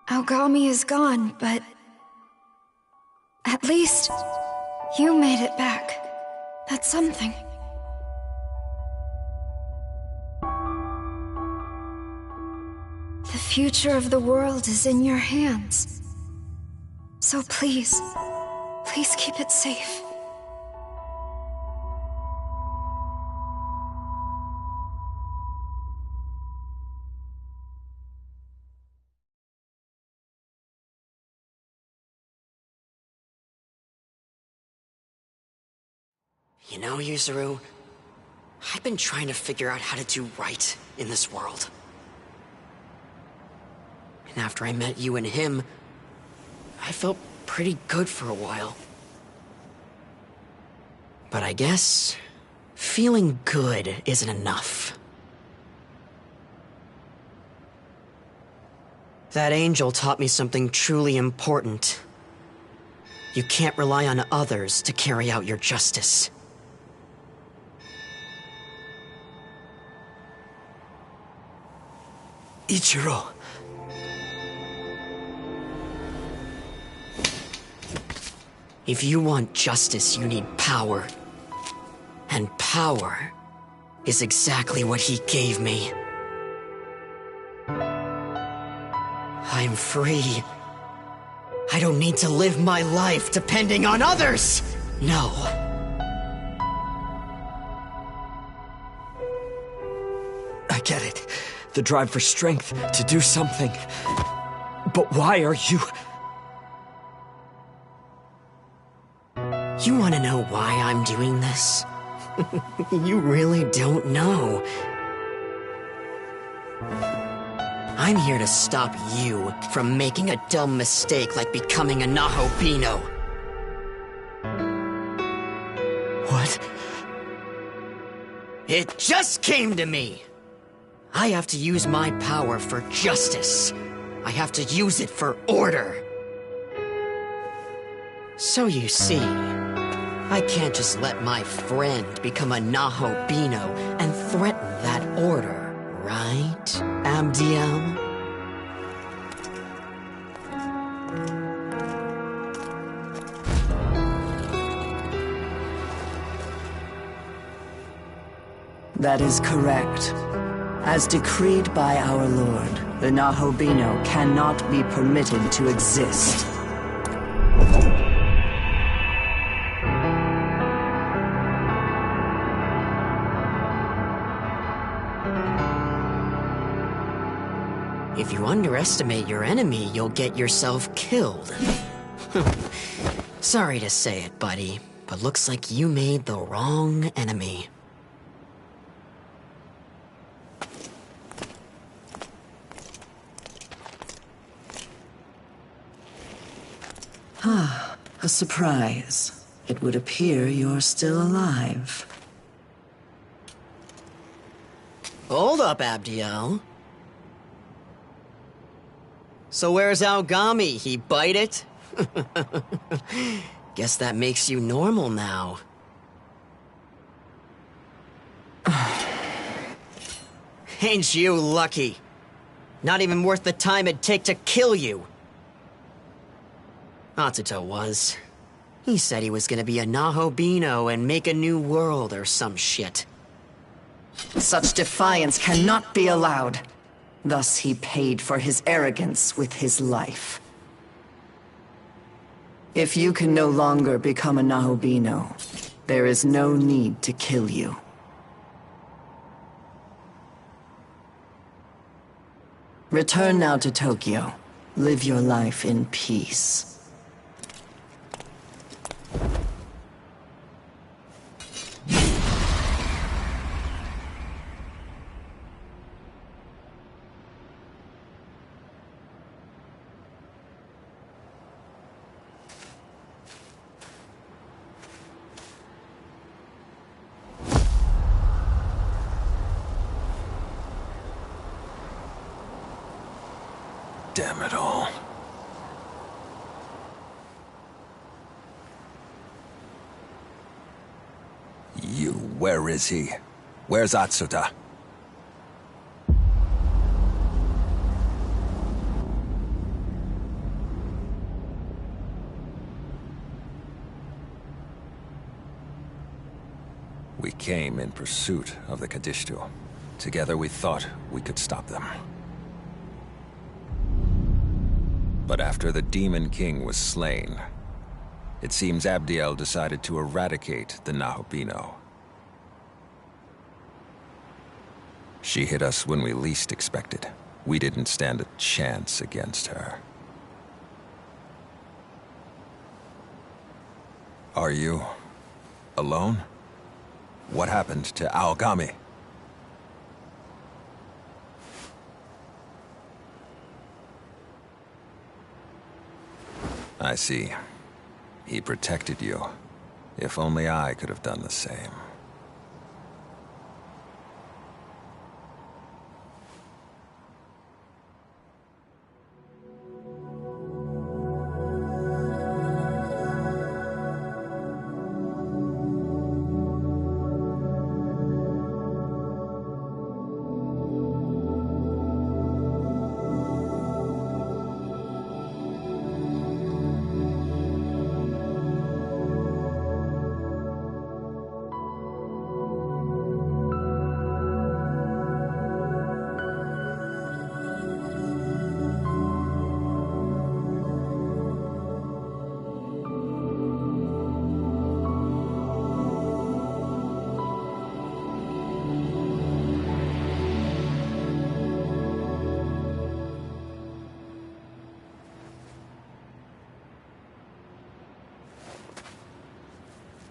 Aogami is gone, but at least you made it back. That's something. The future of the world is in your hands. So please, please keep it safe. You know, Yuzuru, I've been trying to figure out how to do right in this world. And after I met you and him, I felt pretty good for a while. But I guess feeling good isn't enough. That angel taught me something truly important. You can't rely on others to carry out your justice. Ichiro. If you want justice, you need power. And power is exactly what he gave me. I'm free. I don't need to live my life depending on others! No. I get it. The drive for strength to do something. But why are you... You want to know why I'm doing this? You really don't know. I'm here to stop you from making a dumb mistake like becoming a Nahobino. What? It just came to me! I have to use my power for justice. I have to use it for order. So you see, I can't just let my friend become a Nahobino and threaten that order, right, Abdiel? That is correct. As decreed by our Lord, the Nahobino cannot be permitted to exist. If you underestimate your enemy, you'll get yourself killed. Sorry to say it, buddy, but looks like you made the wrong enemy. Ah, a surprise. It would appear you're still alive. Hold up, Abdiel. So where's Aogami? He bite it? Guess that makes you normal now. Ain't you lucky? Not even worth the time it'd take to kill you. Atsuto was. He said he was gonna be a Nahobino and make a new world or some shit. Such defiance cannot be allowed. Thus he paid for his arrogance with his life. If you can no longer become a Nahobino, there is no need to kill you. Return now to Tokyo. Live your life in peace. Damn it all. You Where is he? Where's Atsuta? We came in pursuit of the Kadishtu. Together we thought we could stop them. But after the Demon King was slain, it seems Abdiel decided to eradicate the Nahobino. She hit us when we least expected. We didn't stand a chance against her. Are you alone? What happened to Aogami? I see. He protected you. If only I could have done the same.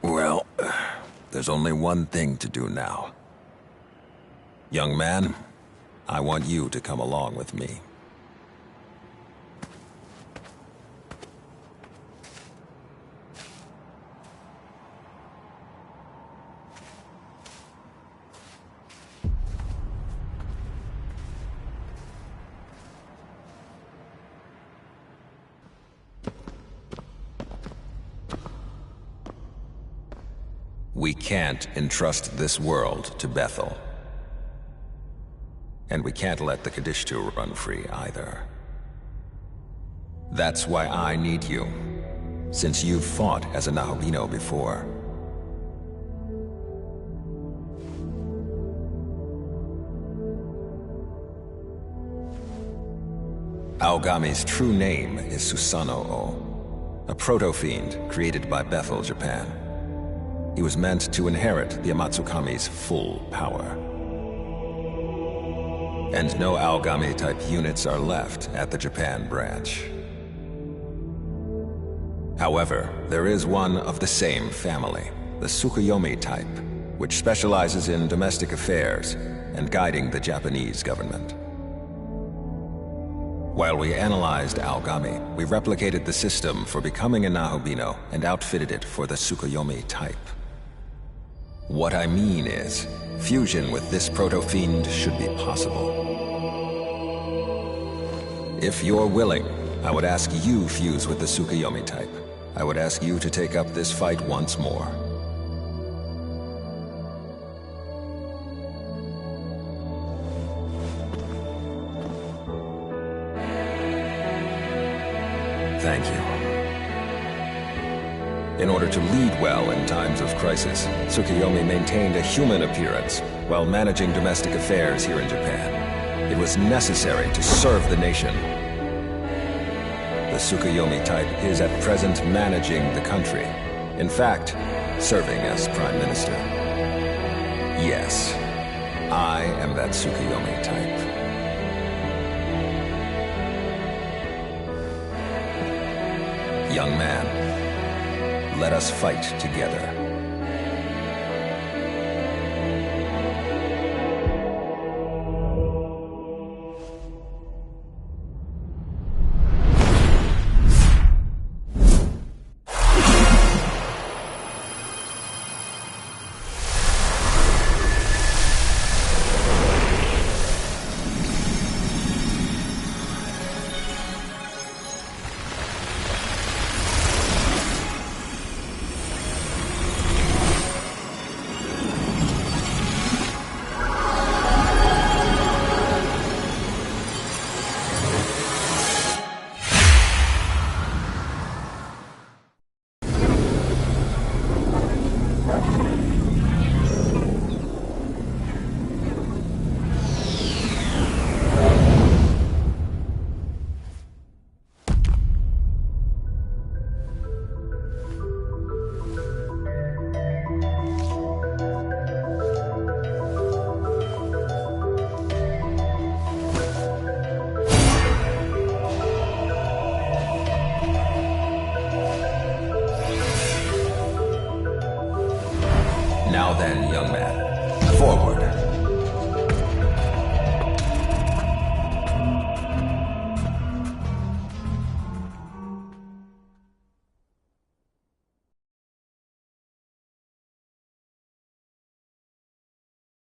Well, there's only one thing to do now. Young man, I want you to come along with me. We can't entrust this world to Bethel. And we can't let the Kadishtu run free either. That's why I need you, since you've fought as a Nahobino before. Aogami's true name is Susanoo, a proto-fiend created by Bethel, Japan. He was meant to inherit the Amatsukami's full power. And no Aogami-type units are left at the Japan branch. However, there is one of the same family, the Tsukuyomi type, which specializes in domestic affairs and guiding the Japanese government. While we analyzed Aogami, we replicated the system for becoming a Nahobino and outfitted it for the Tsukuyomi type. What I mean is, fusion with this proto-fiend should be possible. If you're willing, I would ask you fuse with the Tsukuyomi type. I would ask you to take up this fight once more. Thank you. In order to lead well in times of crisis, Tsukuyomi maintained a human appearance while managing domestic affairs here in Japan. It was necessary to serve the nation. The Tsukuyomi type is at present managing the country. In fact, serving as Prime Minister. Yes, I am that Tsukuyomi type. Young man, let us fight together.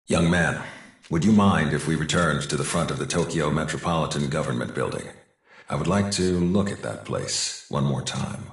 Young man, would you mind if we returned to the front of the Tokyo Metropolitan Government Building? I would like to look at that place one more time.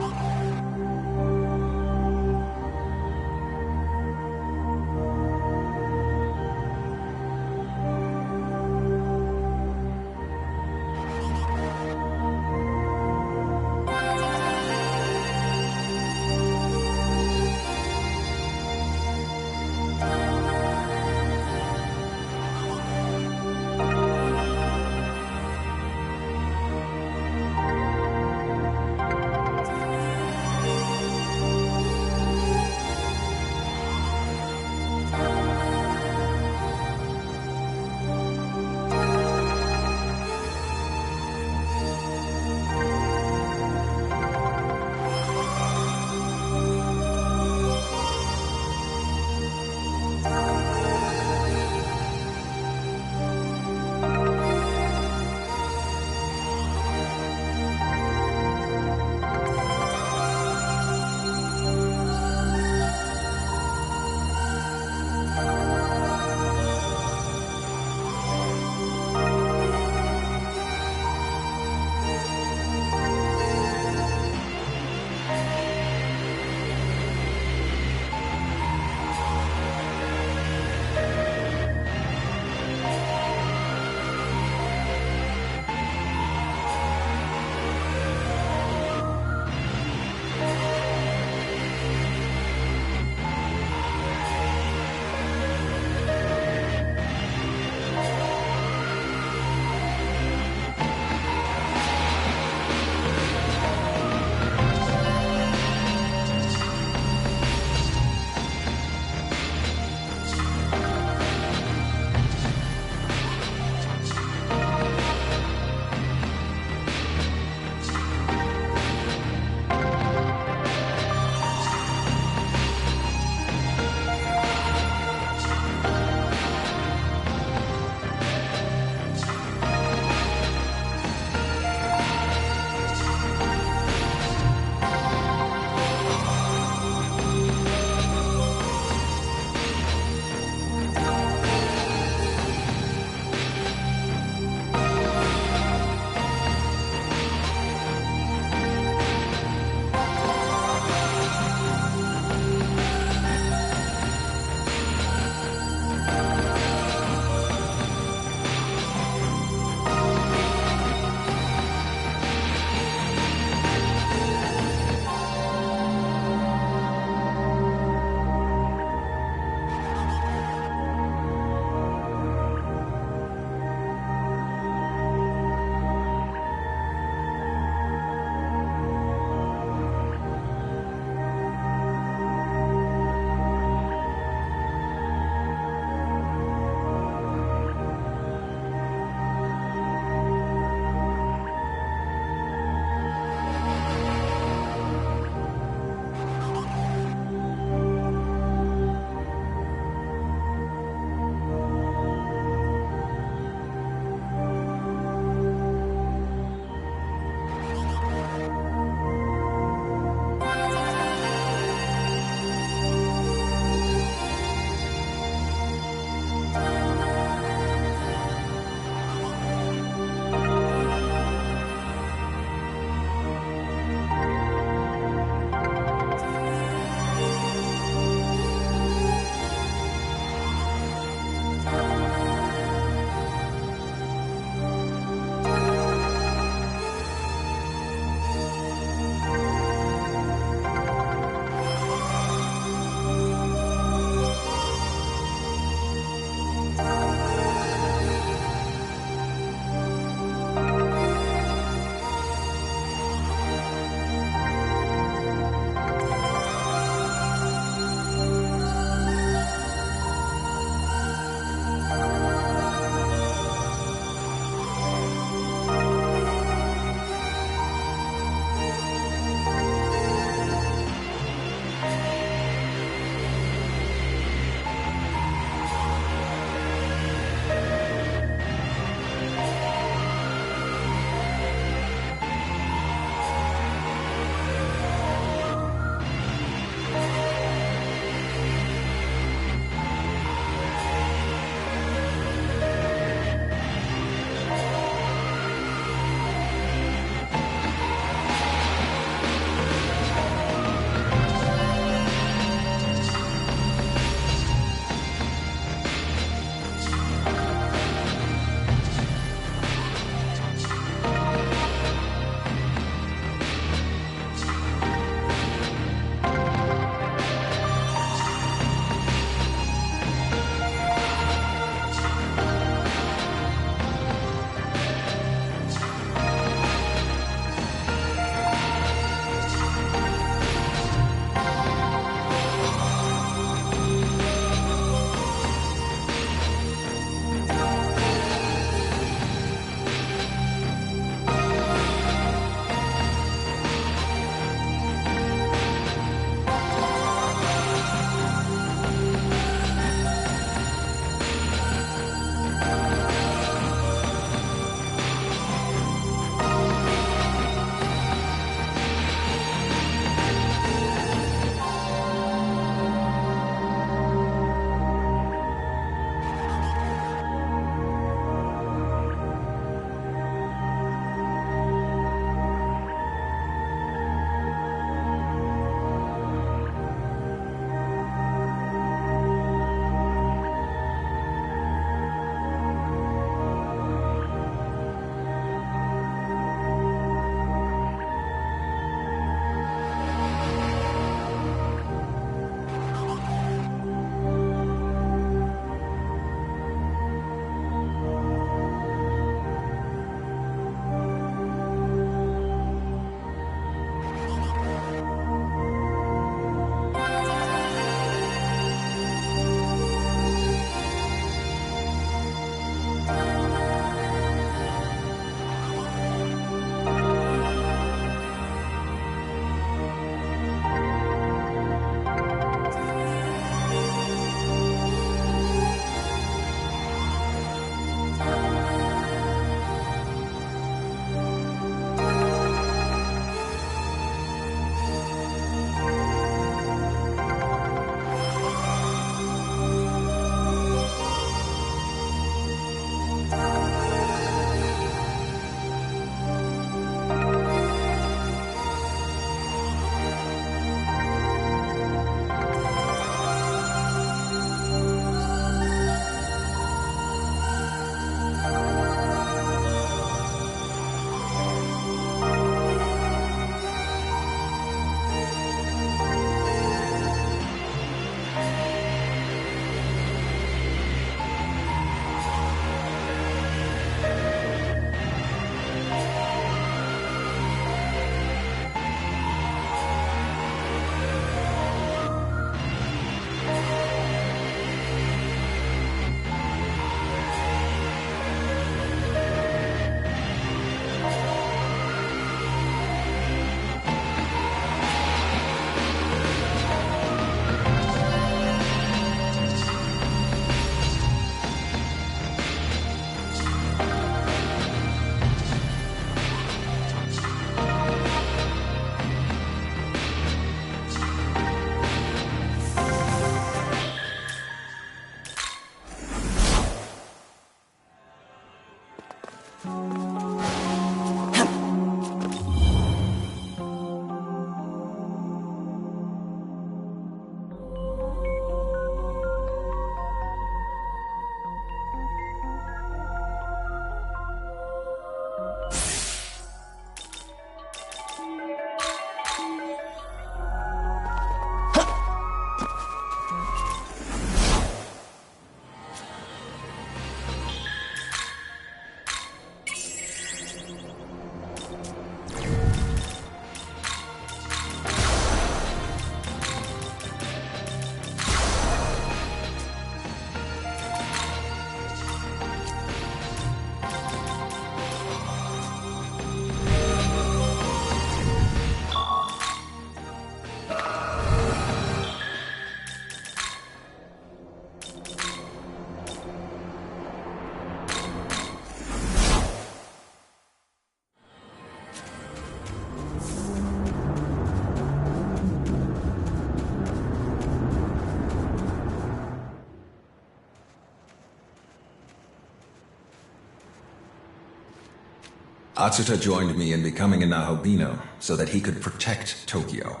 Atsuta joined me in becoming a Nahobino so that he could protect Tokyo.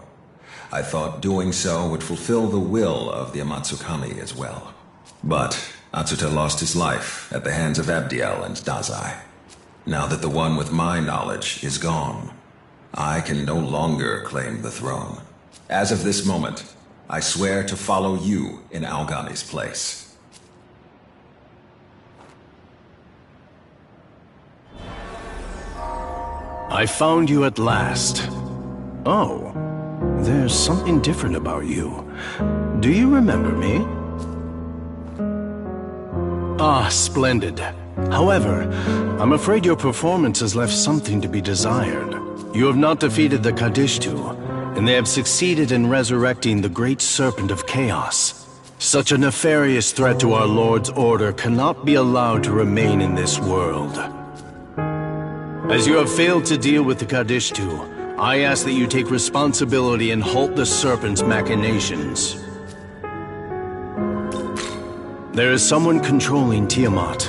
I thought doing so would fulfill the will of the Amatsukami as well. But Atsuta lost his life at the hands of Abdiel and Dazai. Now that the one with my knowledge is gone, I can no longer claim the throne. As of this moment, I swear to follow you in Algani's place. I found you at last. Oh, there's something different about you. Do you remember me? Ah, splendid. However, I'm afraid your performance has left something to be desired. You have not defeated the Kadishtu, and they have succeeded in resurrecting the great serpent of chaos. Such a nefarious threat to our Lord's order cannot be allowed to remain in this world. As you have failed to deal with the Kadishtu, I ask that you take responsibility and halt the serpent's machinations. There is someone controlling Tiamat.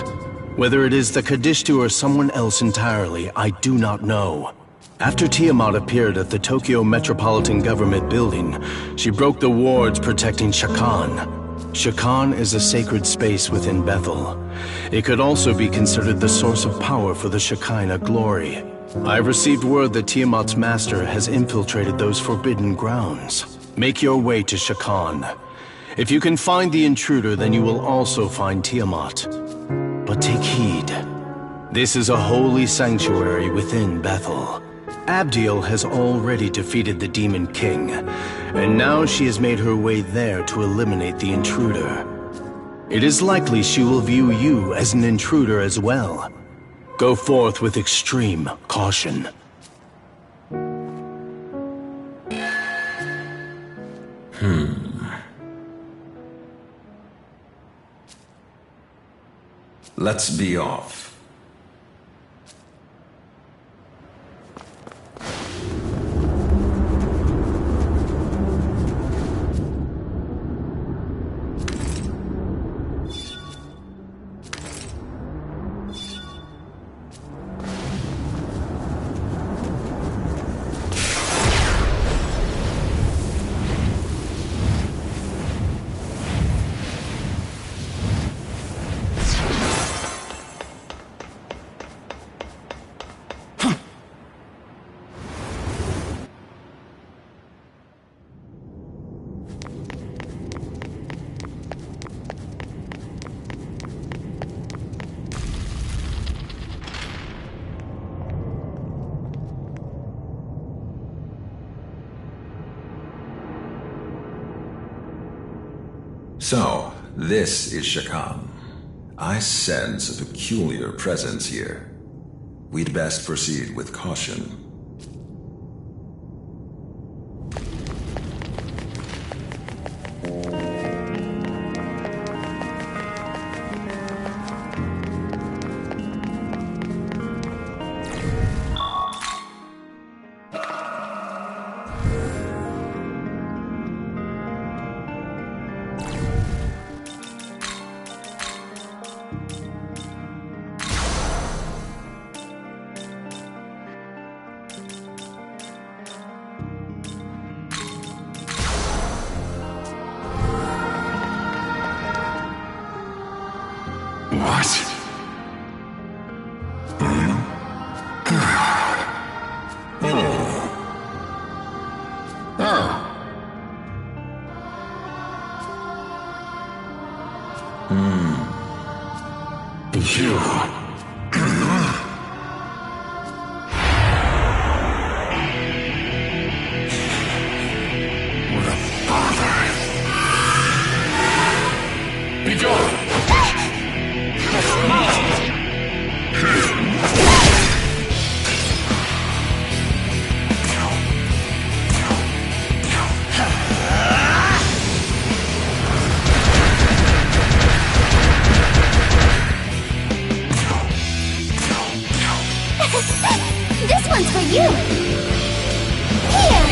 Whether it is the Kadishtu or someone else entirely, I do not know. After Tiamat appeared at the Tokyo Metropolitan Government building, she broke the wards protecting Shakan. Shakan is a sacred space within Bethel. It could also be considered the source of power for the Shekinah glory. I have received word that Tiamat's master has infiltrated those forbidden grounds. Make your way to Shakan. If you can find the intruder, then you will also find Tiamat. But take heed. This is a holy sanctuary within Bethel. Abdiel has already defeated the Demon King, and now she has made her way there to eliminate the intruder. It is likely she will view you as an intruder as well. Go forth with extreme caution. Let's be off. So, this is Shakan. I sense a peculiar presence here. We'd best proceed with caution. What? You... What a bother. Be gone! This one's for you! Here!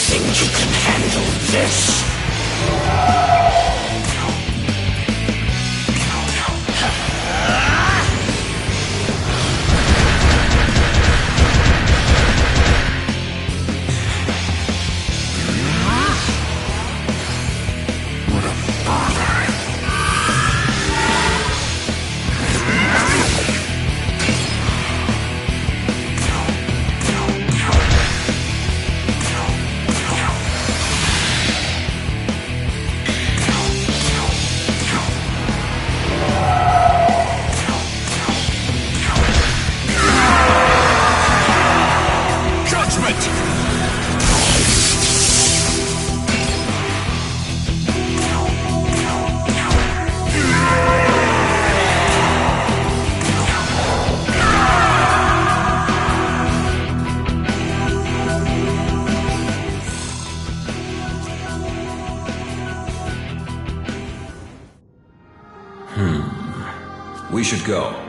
Think you can handle this? What a bother. We should go.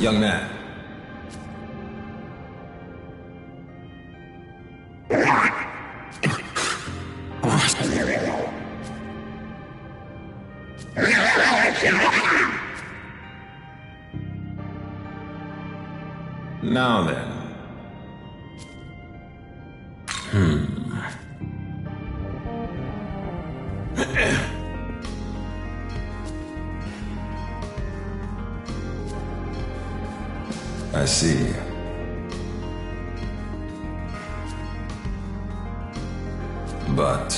Young man. Now then. I see. But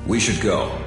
we should go.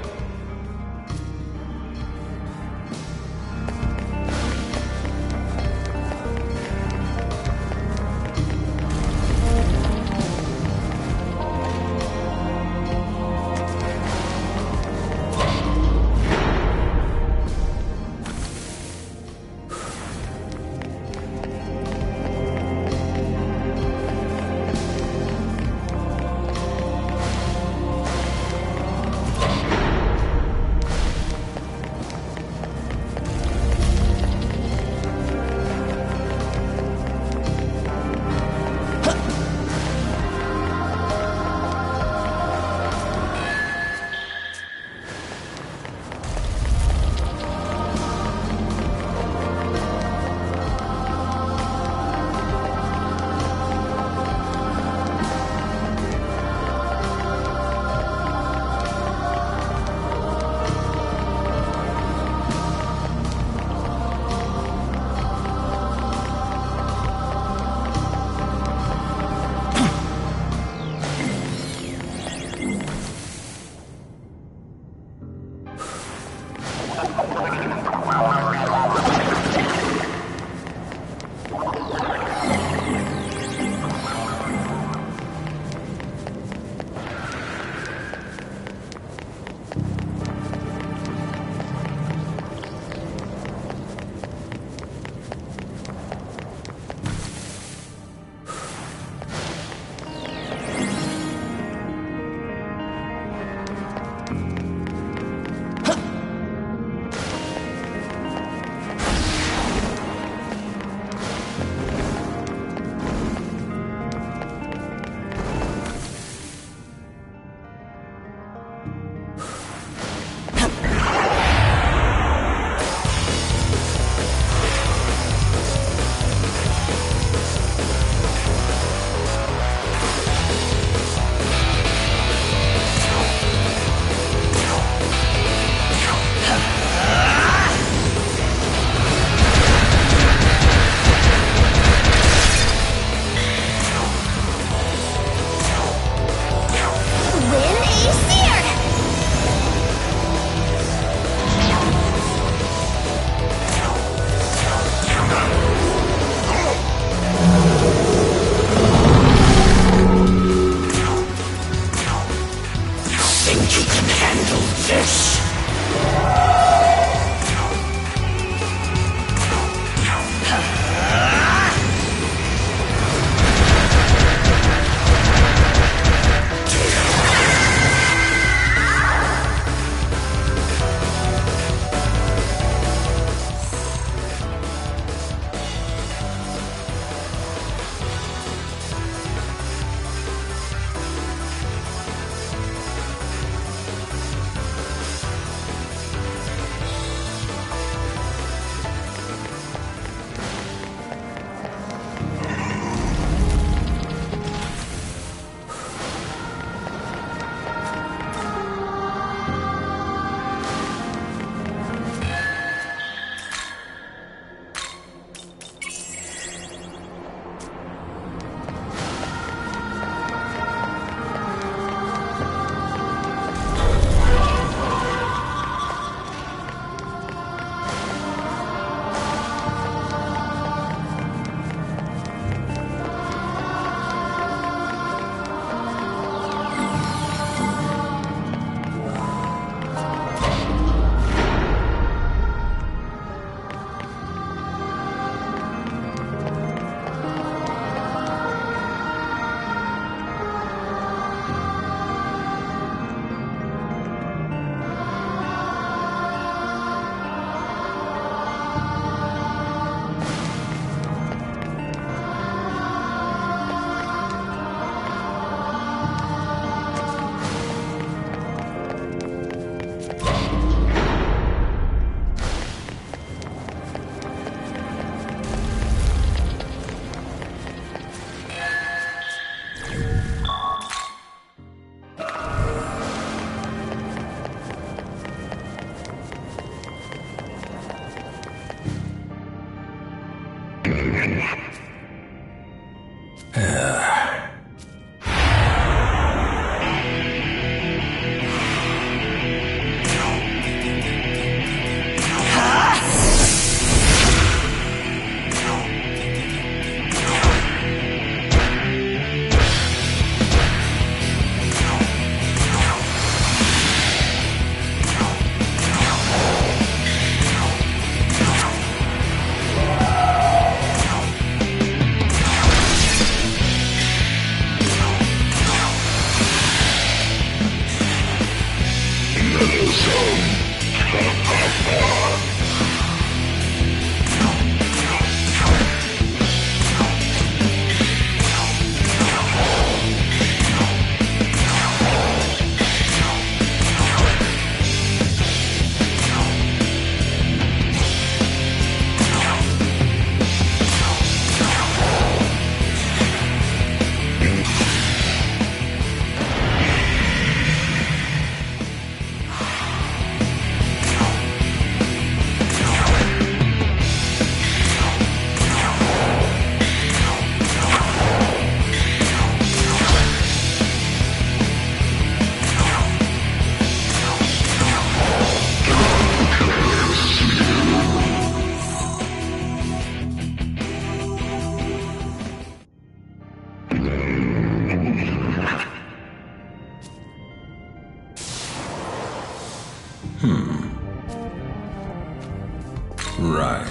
Right.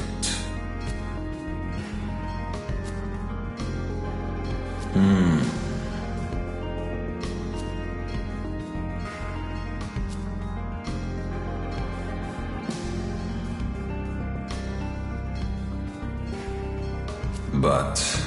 But...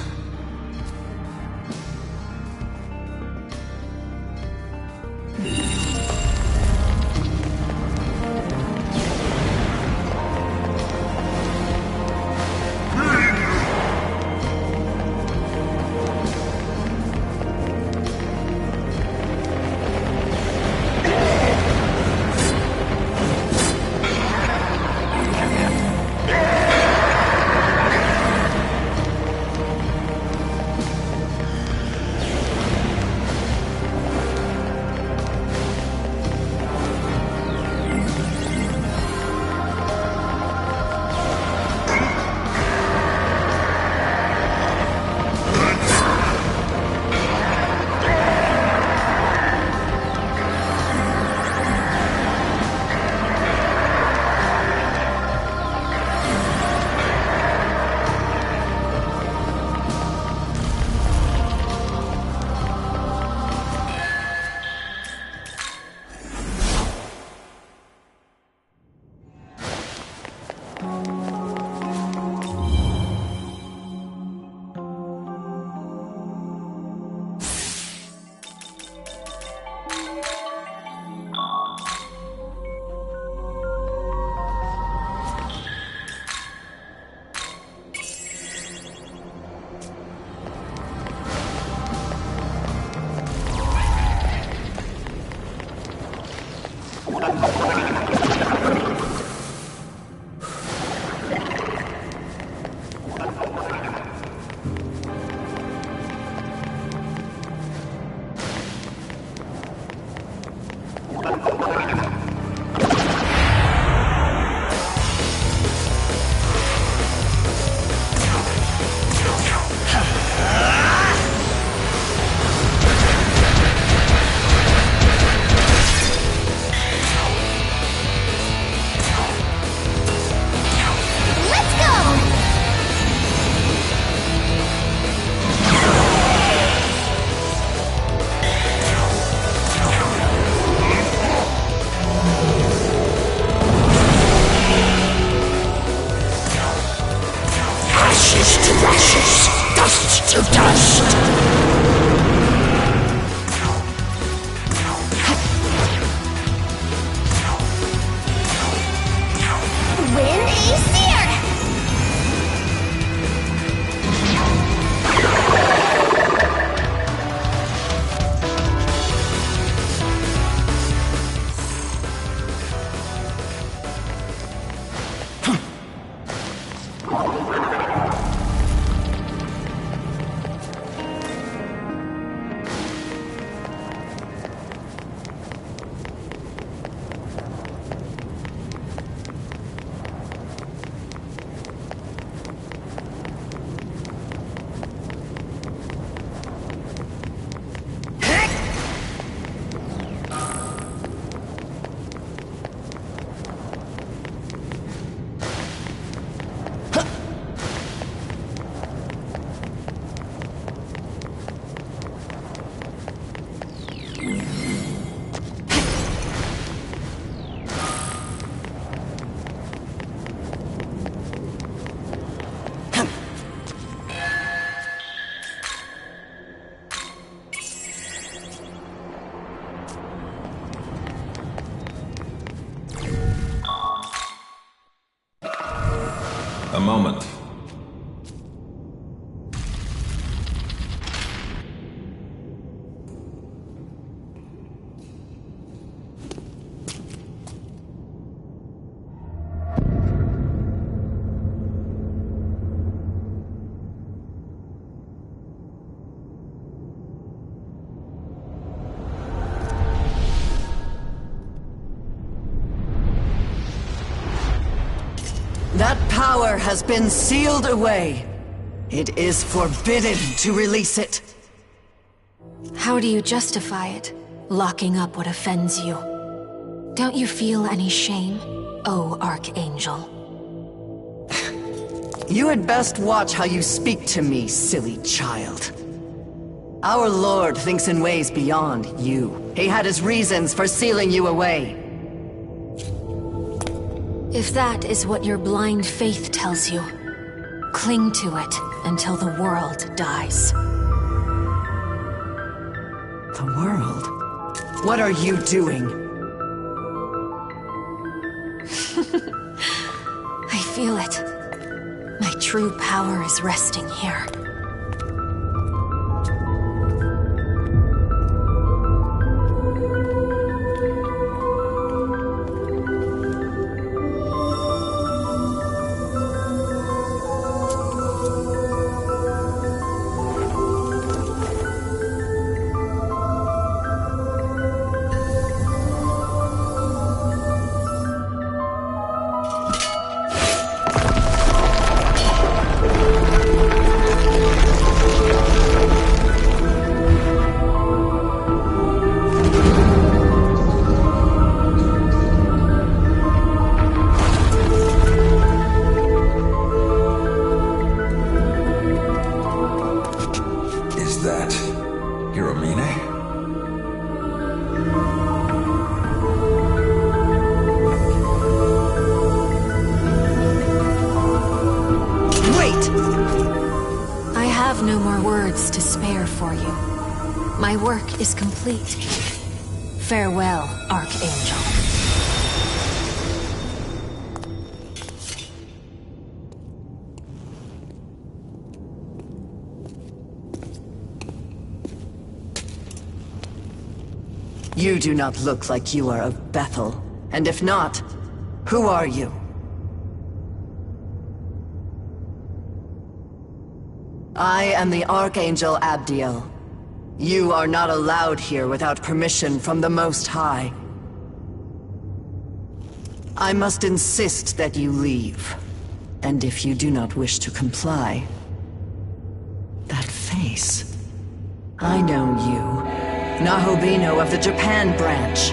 moment. That power has been sealed away. It is forbidden to release it. How do you justify it? Locking up what offends you? Don't you feel any shame, oh Archangel? You had best watch how you speak to me, silly child. Our Lord thinks in ways beyond you. He had his reasons for sealing you away. If that is what your blind faith tells you, cling to it until the world dies. The world? What are you doing? I feel it. My true power is resting here. My work is complete. Farewell, Archangel. You do not look like you are of Bethel. And if not, who are you? I am the Archangel Abdiel. You are not allowed here without permission from the Most High. I must insist that you leave. And if you do not wish to comply... That face... I know you. Nahobino of the Japan branch.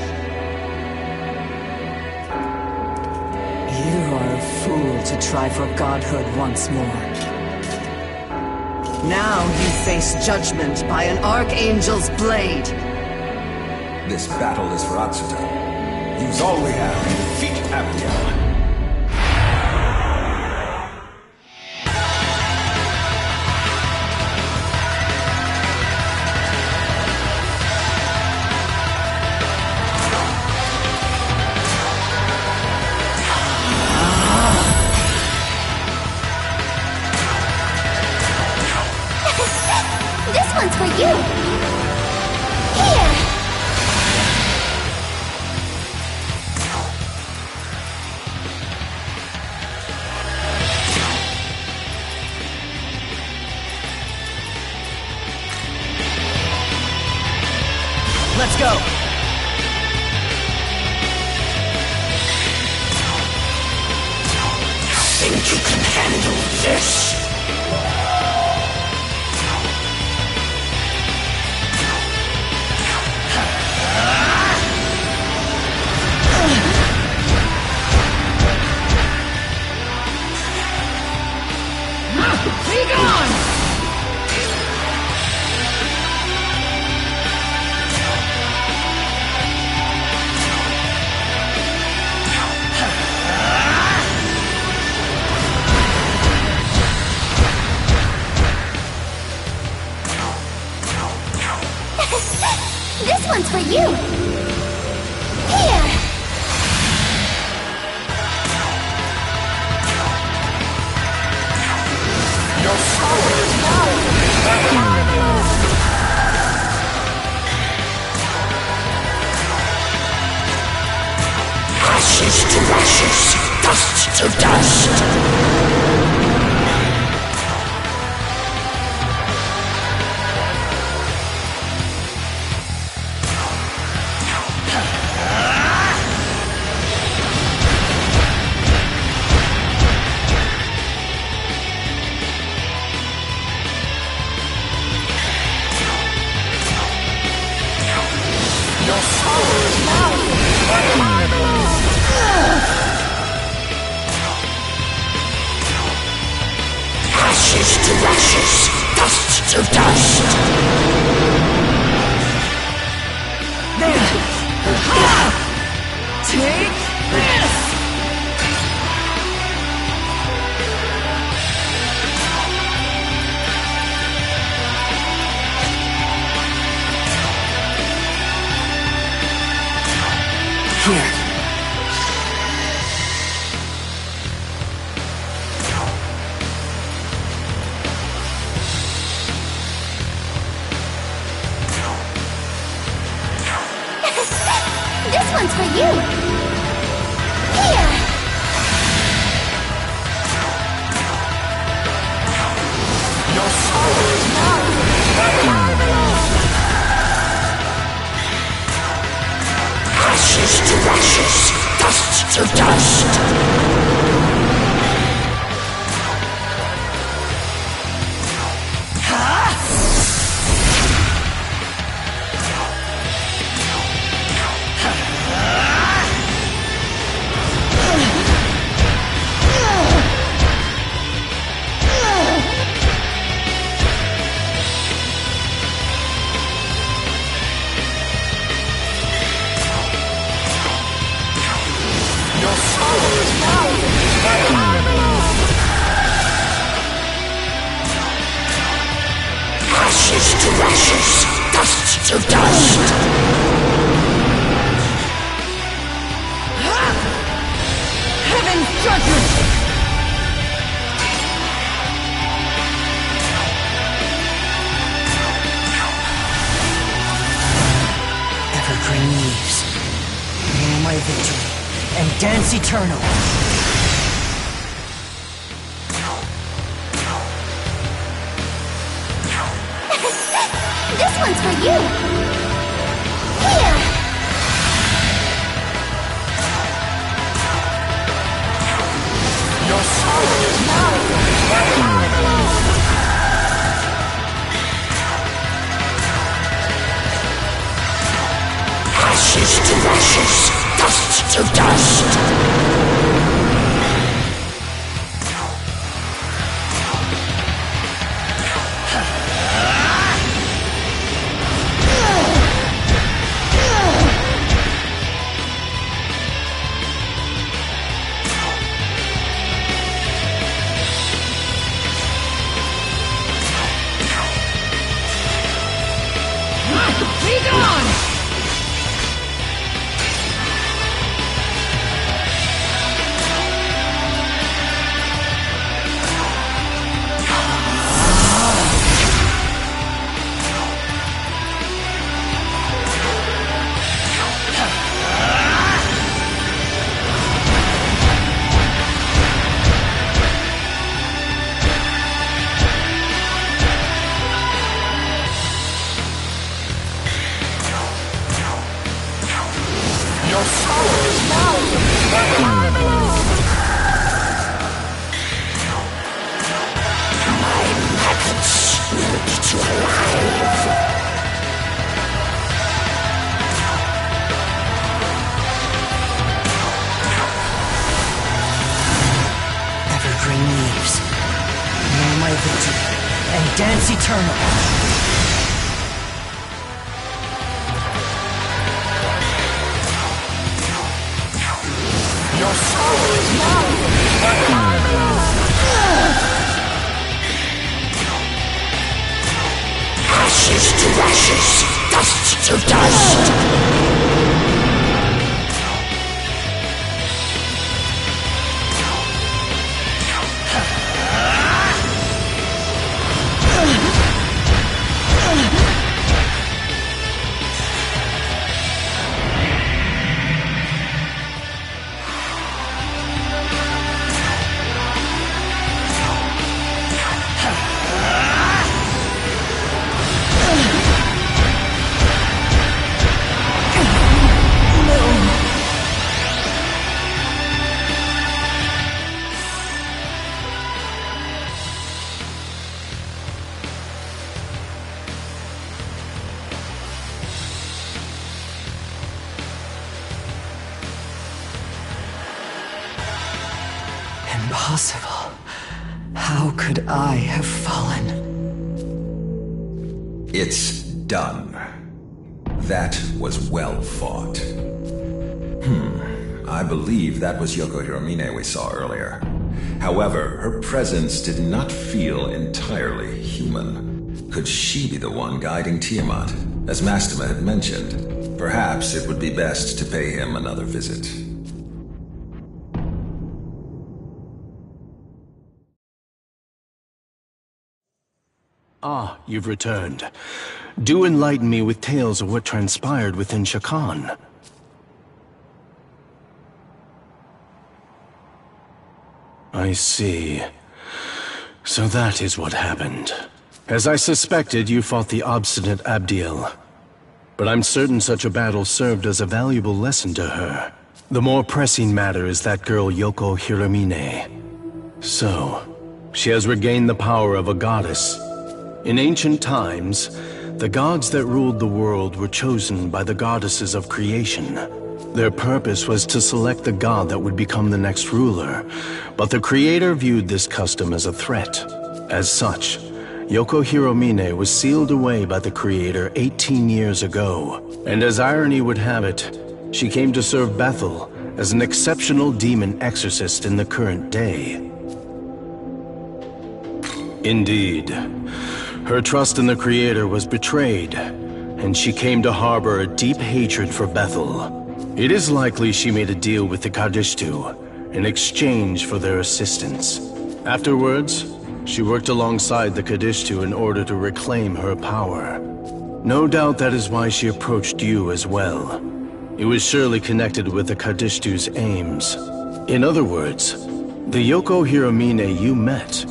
You are a fool to try for godhood once more. Now you face judgment by an Archangel's blade. This battle is for Atsuta. Use all we have to defeat Abdiel. This one's for you! Here! Let's go! Think you can handle this? Be gone! This one's for you! Here! Ashes to ashes, dust to dust. There! Ha! Take this! Here. This one's for you! Here! Your soul is mine! Ashes to ashes, dust to dust. Ashes to ashes, dust to dust. Heaven's judgment! Evergreen leaves. Know my victory and dance eternal. This one's for you! Here! Your soul is mine! Ashes to ashes, dust to dust. Be gone! Your soul is mine! My maggots will eat you alive! Evergreen leaves. Know my victory and dance eternal. Your soul is mine! Ashes to ashes, dust to dust. Impossible. How could I have fallen? It's done. That was well fought. I believe that was Yoko Hiromine we saw earlier. However, her presence did not feel entirely human. Could she be the one guiding Tiamat? As Mastema had mentioned, perhaps it would be best to pay him another visit. Ah, you've returned. Do enlighten me with tales of what transpired within Shakan. I see. So that is what happened. As I suspected, you fought the obstinate Abdiel. But I'm certain such a battle served as a valuable lesson to her. The more pressing matter is that girl Yoko Hiromine. So, she has regained the power of a goddess. In ancient times, the gods that ruled the world were chosen by the goddesses of creation. Their purpose was to select the god that would become the next ruler, but the creator viewed this custom as a threat. As such, Yoko Hiromine was sealed away by the creator 18 years ago, and as irony would have it, she came to serve Bethel as an exceptional demon exorcist in the current day. Indeed, her trust in the creator was betrayed, and she came to harbor a deep hatred for Bethel. It is likely she made a deal with the Kadishtu in exchange for their assistance. Afterwards, she worked alongside the Kadishtu in order to reclaim her power. No doubt that is why she approached you as well. It was surely connected with the Kadishtu's aims. In other words, the Yoko Hiromine you met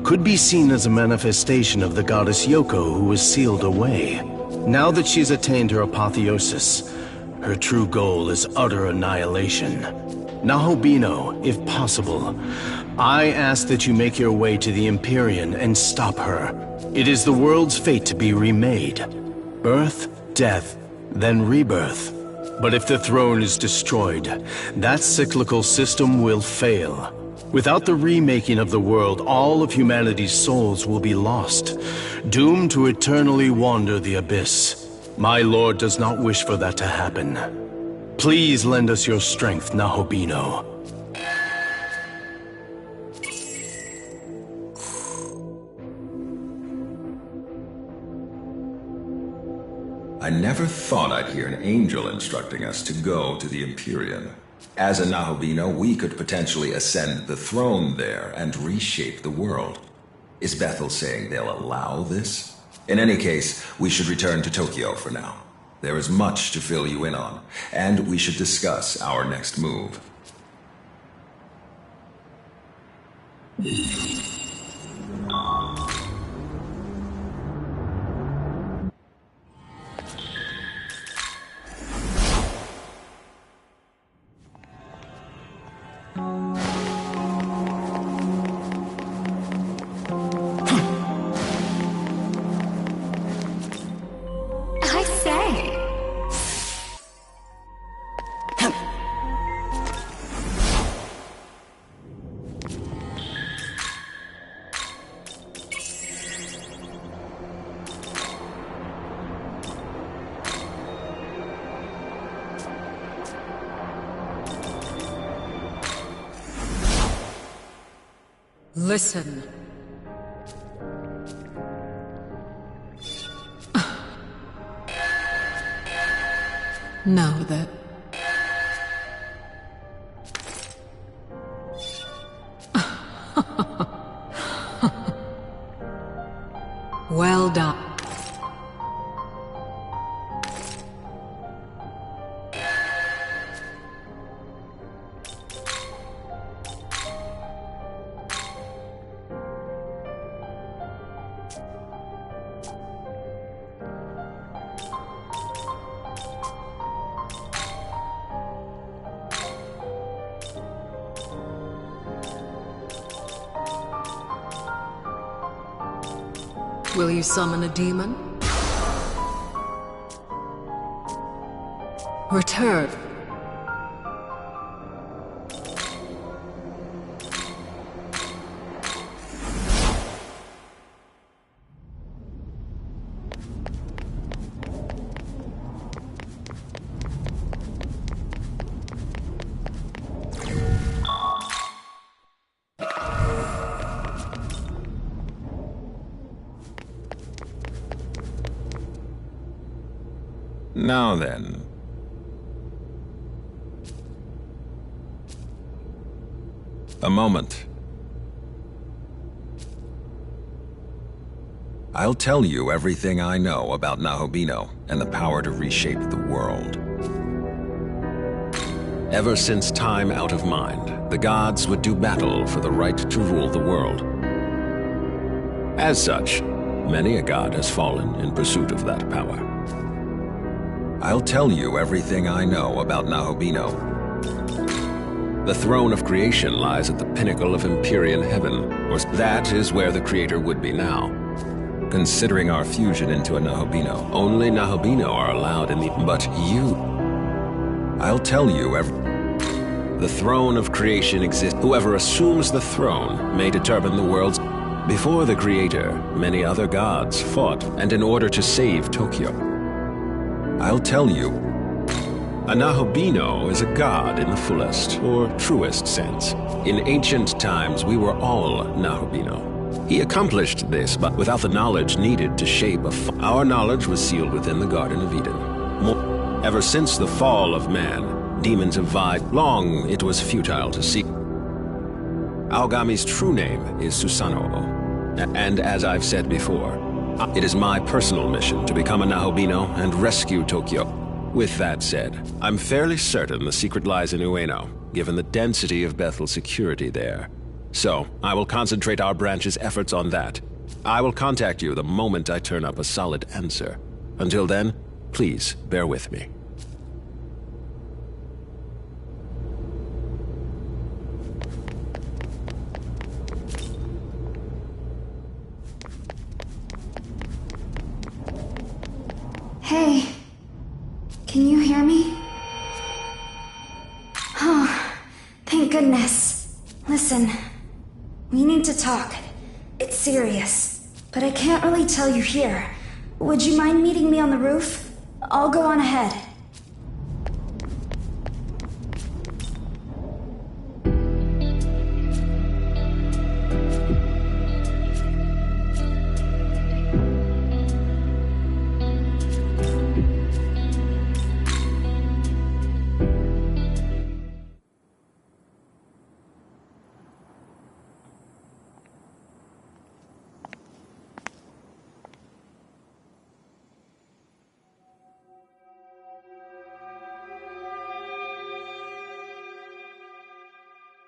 could be seen as a manifestation of the goddess Yoko who was sealed away. Now that she's attained her apotheosis, her true goal is utter annihilation. Nahobino, if possible, I ask that you make your way to the Empyrean and stop her. It is the world's fate to be remade. Birth, death, then rebirth. But if the throne is destroyed, that cyclical system will fail. Without the remaking of the world, all of humanity's souls will be lost, doomed to eternally wander the abyss. My lord does not wish for that to happen. Please lend us your strength, Nahobino. I never thought I'd hear an angel instructing us to go to the Empyrean. As a Nahobino, we could potentially ascend the throne there and reshape the world. Is Bethel saying they'll allow this? In any case, we should return to Tokyo for now. There is much to fill you in on, and we should discuss our next move. Listen. Know that well done. Will you summon a demon? Return. Now then. A moment. I'll tell you everything I know about Nahobino and the power to reshape the world. Ever since time out of mind, the gods would do battle for the right to rule the world. As such, many a god has fallen in pursuit of that power. I'll tell you everything I know about Nahobino. The throne of creation lies at the pinnacle of Empyrean heaven, or that is where the creator would be now. Considering our fusion into a Nahobino, only Nahobino are allowed in the... But you... I'll tell you the throne of creation exists. Whoever assumes the throne may determine the world's... Before the creator, many other gods fought, and in order to save Tokyo. I'll tell you, a Nahobino is a god in the fullest, or truest sense. In ancient times, we were all Nahobino. He accomplished this, but without the knowledge needed to shape our knowledge was sealed within the Garden of Eden. Ever since the fall of man, demons have vied. Long it was futile to seek. Aogami's true name is Susanoo, and as I've said before, it is my personal mission to become a Nahobino and rescue Tokyo. With that said, I'm fairly certain the secret lies in Ueno, given the density of Bethel's security there. So, I will concentrate our branch's efforts on that. I will contact you the moment I turn up a solid answer. Until then, please bear with me. Hey, can you hear me? Oh, thank goodness. Listen. We need to talk. It's serious. But I can't really tell you here. Would you mind meeting me on the roof? I'll go on ahead.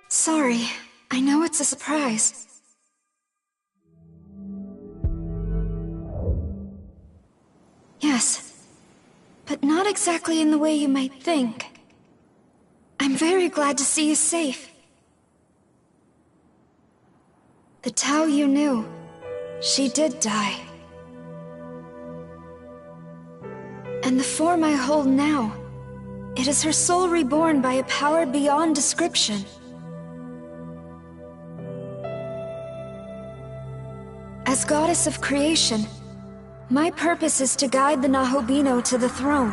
Sorry, I know it's a surprise. Yes, but not exactly in the way you might think. I'm very glad to see you safe. The Tao you knew, she did die. And the form I hold now, it is her soul reborn by a power beyond description. As goddess of creation, my purpose is to guide the Nahobino to the throne.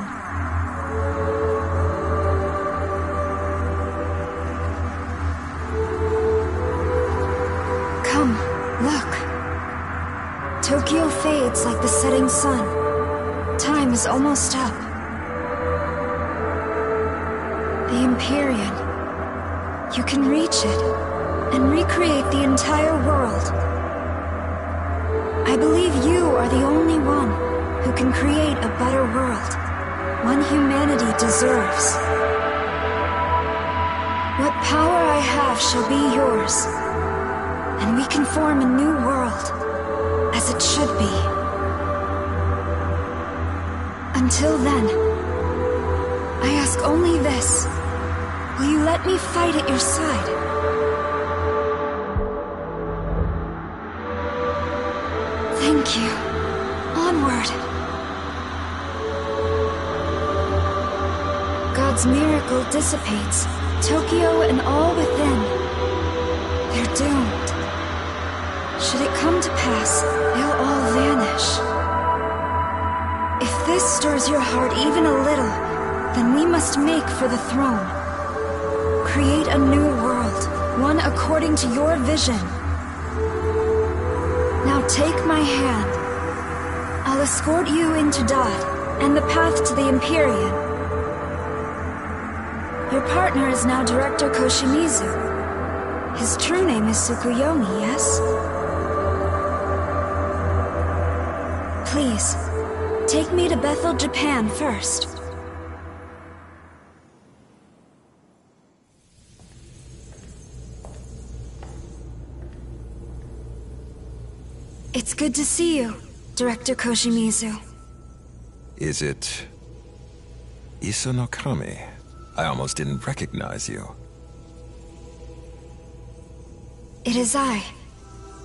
Come, look. Tokyo fades like the setting sun. Time is almost up. The Empyrean. You can reach it and recreate the entire world. I believe you are the only one who can create a better world, one humanity deserves. What power I have shall be yours, and we can form a new world, as it should be. Until then, I ask only this. Will you let me fight at your side? Thank you. Onward. God's miracle dissipates. Tokyo and all within. They're doomed. Should it come to pass, they'll all vanish. If this stirs your heart even a little, then we must make for the throne. Create a new world, one according to your vision. Now take my hand. I'll escort you into Dot and the path to the Empyrean. Your partner is now Director Koshimizu. His true name is Tsukuyomi, yes? Please, take me to Bethel, Japan first. It's good to see you, Director Koshimizu. Is it... Isunokami? I almost didn't recognize you. It is I,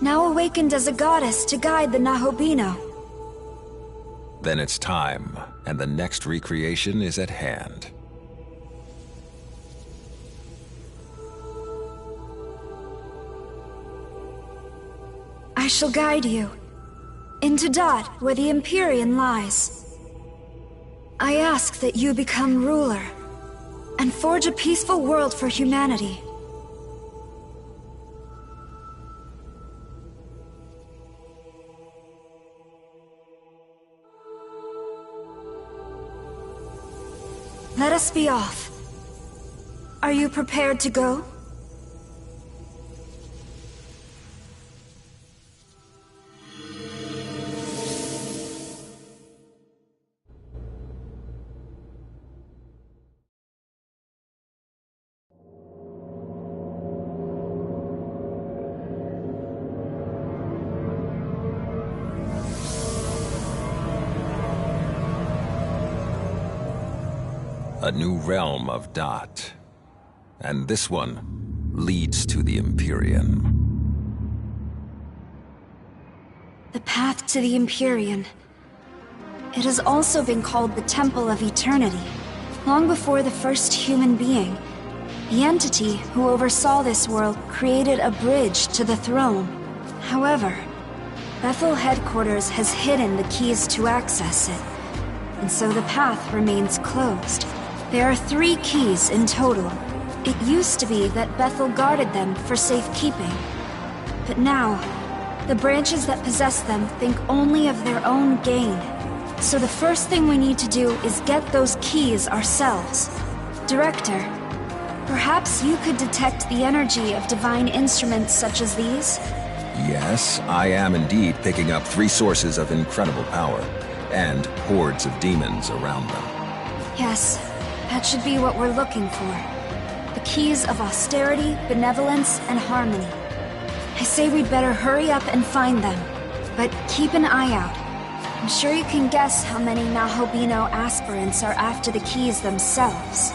now awakened as a goddess to guide the Nahobino. Then it's time, and the next recreation is at hand. I shall guide you into Dot, where the Empyrean lies. I ask that you become ruler and forge a peaceful world for humanity. Let us be off. Are you prepared to go? A new realm of Dot. And this one leads to the Empyrean. The path to the Empyrean. It has also been called the Temple of Eternity. Long before the first human being, the entity who oversaw this world created a bridge to the throne. However, Bethel headquarters has hidden the keys to access it, and so the path remains closed. There are 3 keys in total. It used to be that Bethel guarded them for safekeeping. But now, the branches that possess them think only of their own gain. So the first thing we need to do is get those keys ourselves. Director, perhaps you could detect the energy of divine instruments such as these? Yes, I am indeed picking up 3 sources of incredible power, and hordes of demons around them. Yes. That should be what we're looking for. The keys of austerity, benevolence, and harmony. I say we'd better hurry up and find them. But keep an eye out. I'm sure you can guess how many Nahobino aspirants are after the keys themselves.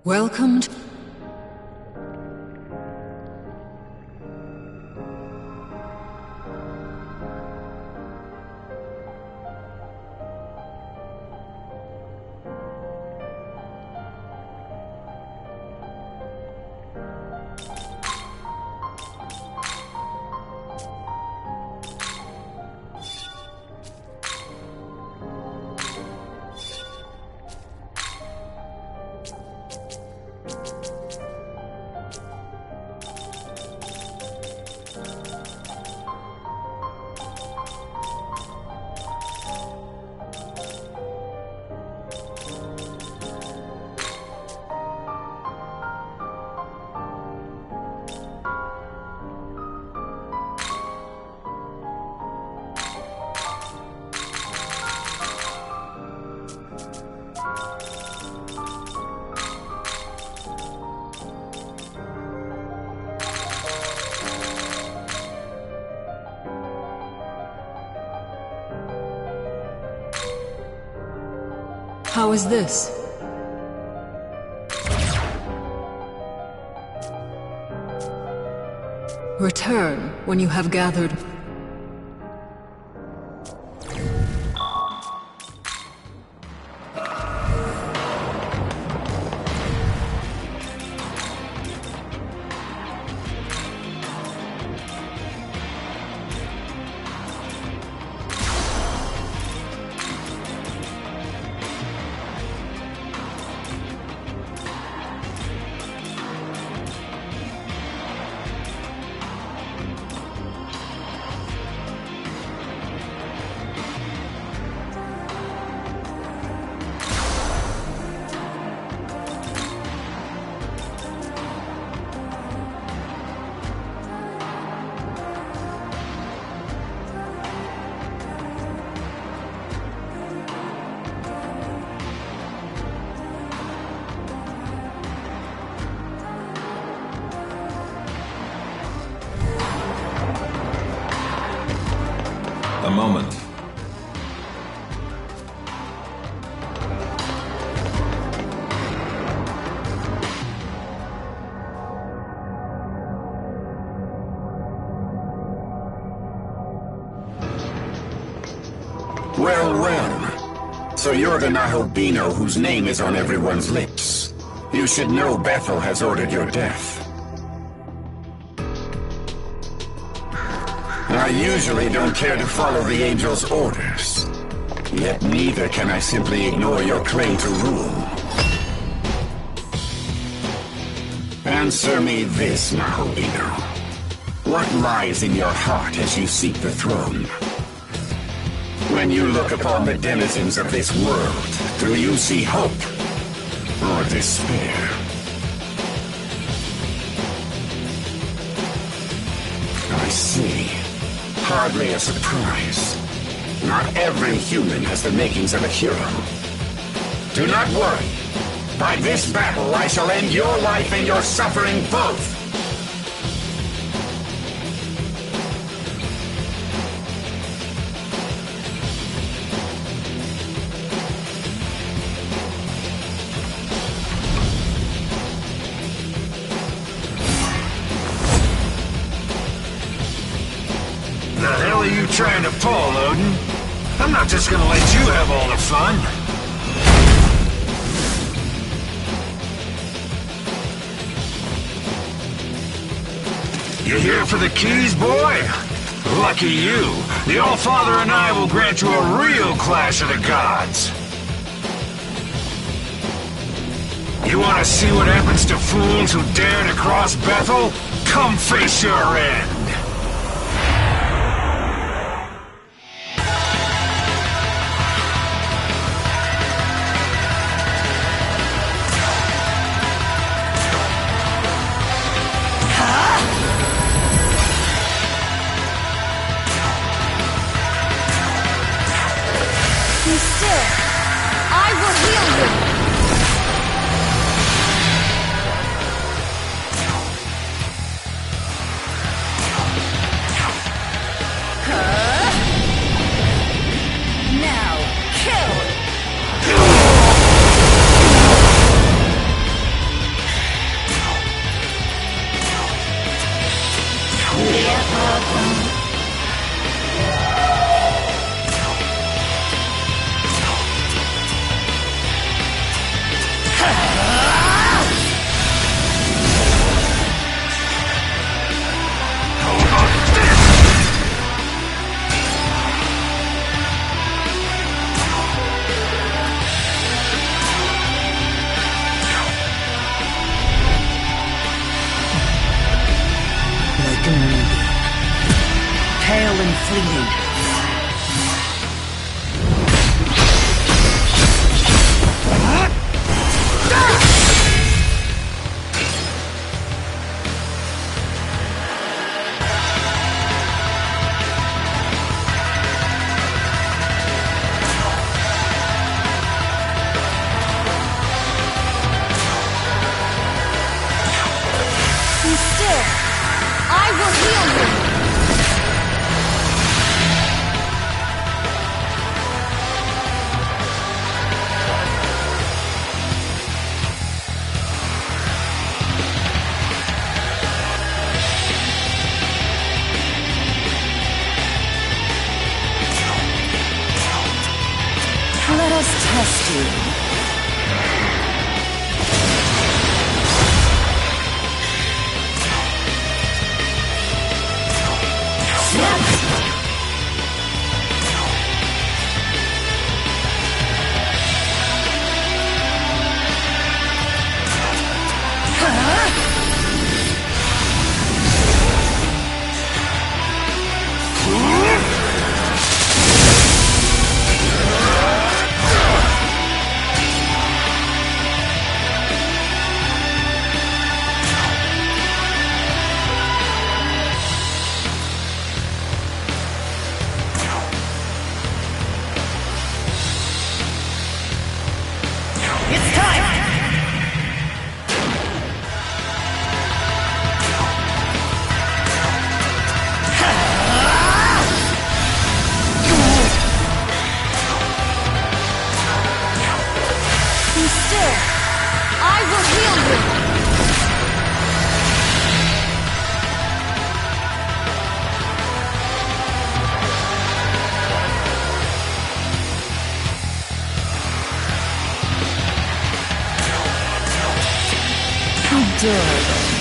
Welcome to... How is this? Return when you have gathered... A moment. Well, well. So you're the Nahobino whose name is on everyone's lips. You should know Bethel has ordered your death. I usually don't care to follow the Angel's orders. Yet neither can I simply ignore your claim to rule. Answer me this, Nahobino. What lies in your heart as you seek the throne? When you look upon the denizens of this world, do you see hope or despair? I see. Hardly a surprise. Not every human has the makings of a hero. Do not worry. By this battle, I shall end your life and your suffering both. The hell are you trying to pull, Odin? I'm not just gonna let you have all the fun. You here for the keys, boy? Lucky you. The All-Father and I will grant you a real clash of the gods. You want to see what happens to fools who dare to cross Bethel? Come face your end. Be still. I will heal you. Now, kill. Like a moonbeam, pale and fleeting. Be still. I will heal you. Let us test you. Adorable.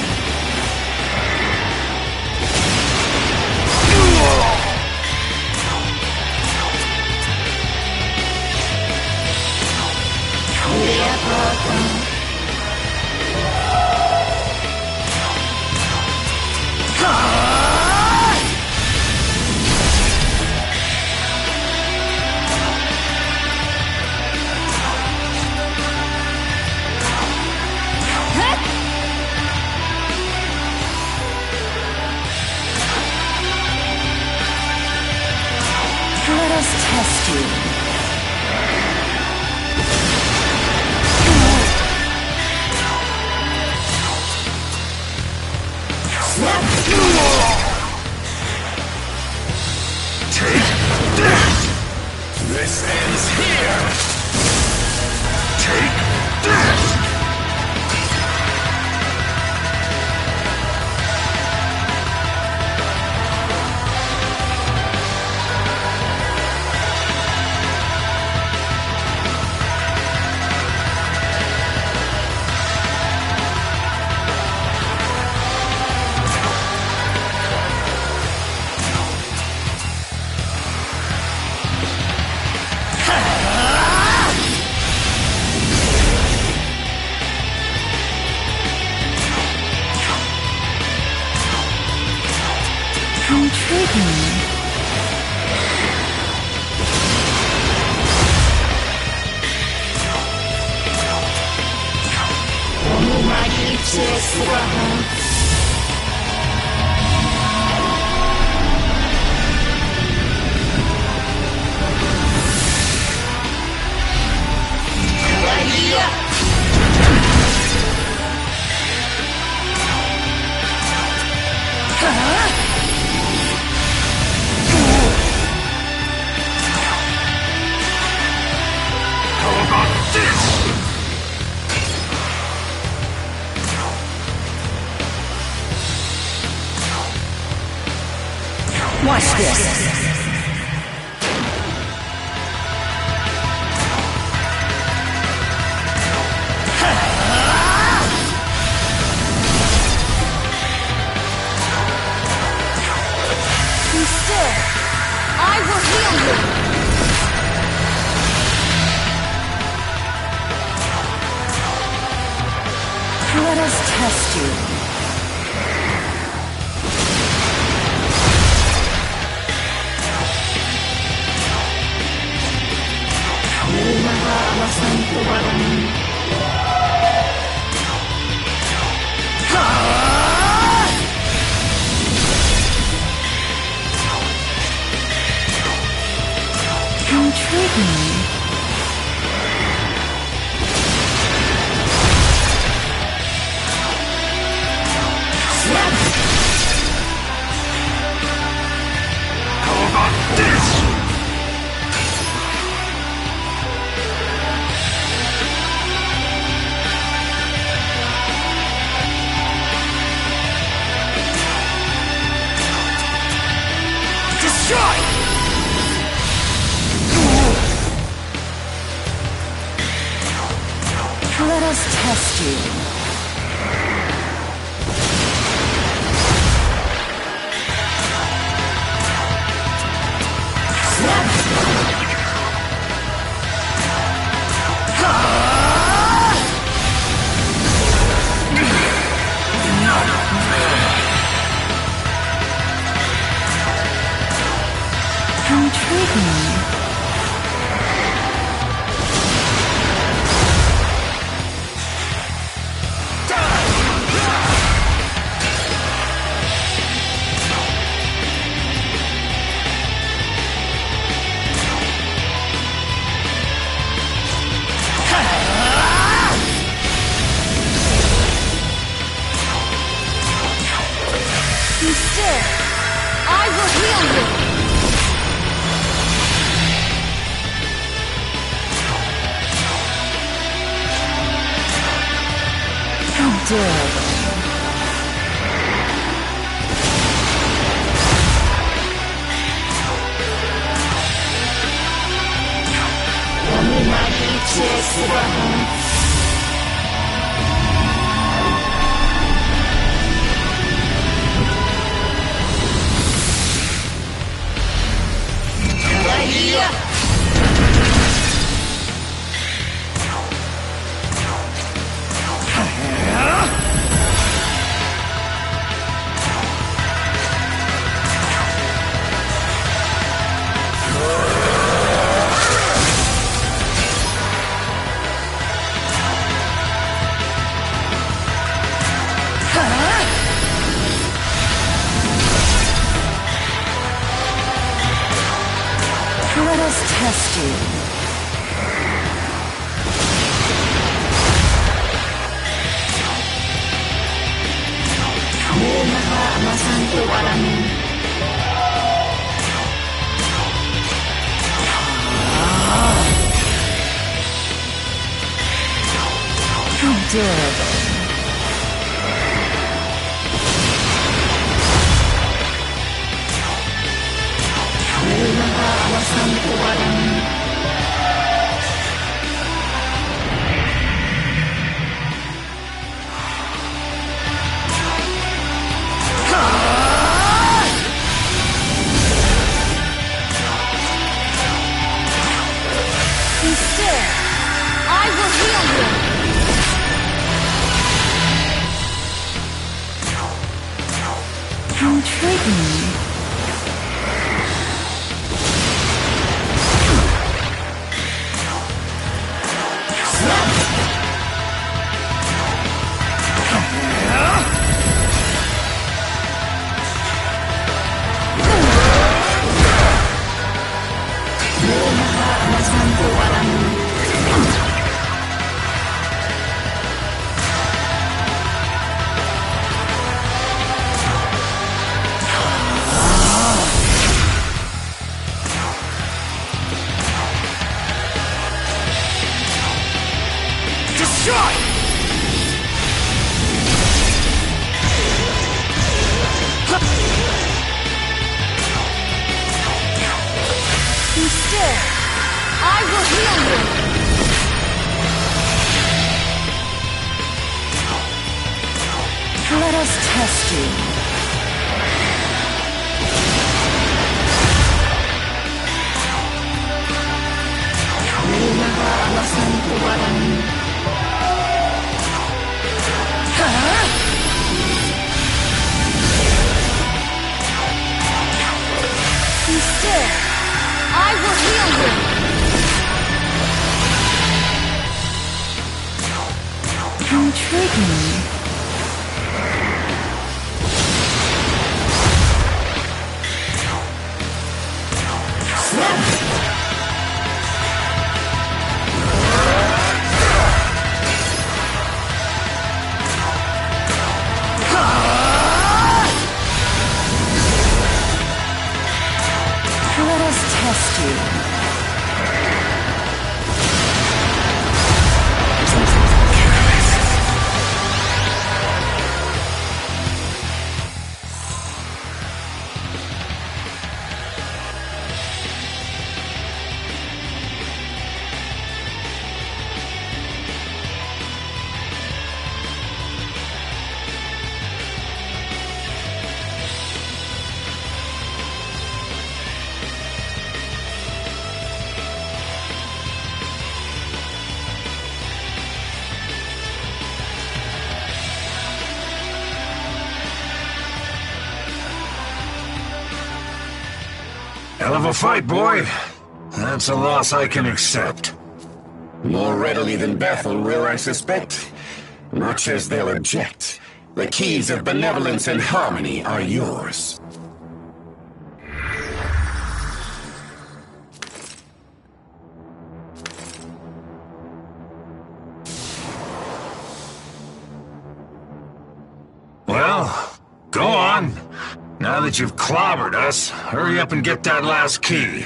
Let us test you. Take this! This ends here! Take this! Intriguing. Watch this. Be still. I will heal you. Let us test you. Intriguing. How about this? Destroy! Let us test you. Intriguing. Be still. I will heal you. Adorable. test you. Adorable. Be still. I will heal you. Intriguing. Be still. I will heal you. Let us test you. Be still. I will heal you. Intriguing. Let us test you. Hell of a fight, boy. That's a loss I can accept. More readily than Bethel will, I suspect. Much as they'll object, the keys of benevolence and harmony are yours. Well, go on. Now that you've clobbered us, hurry up and get that last key.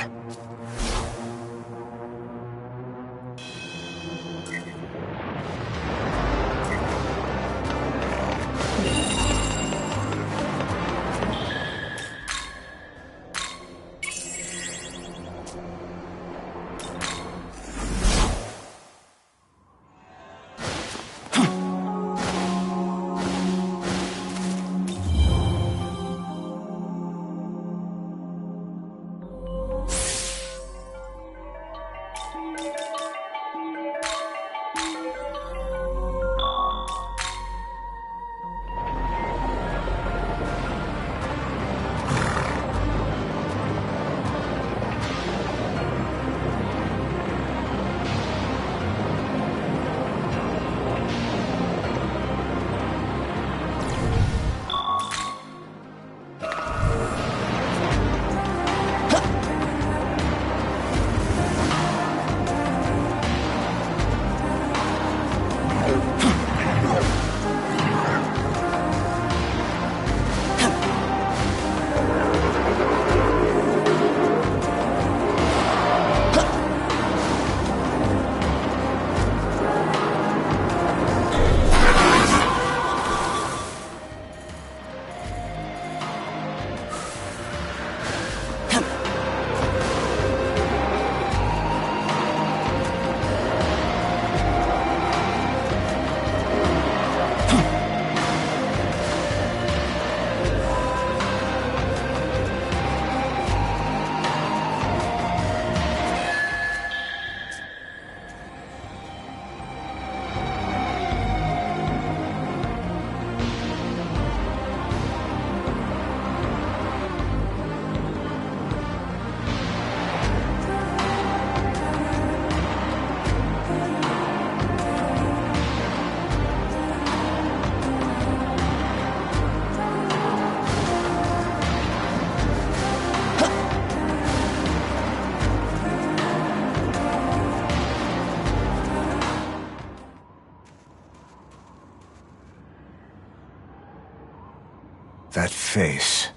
face.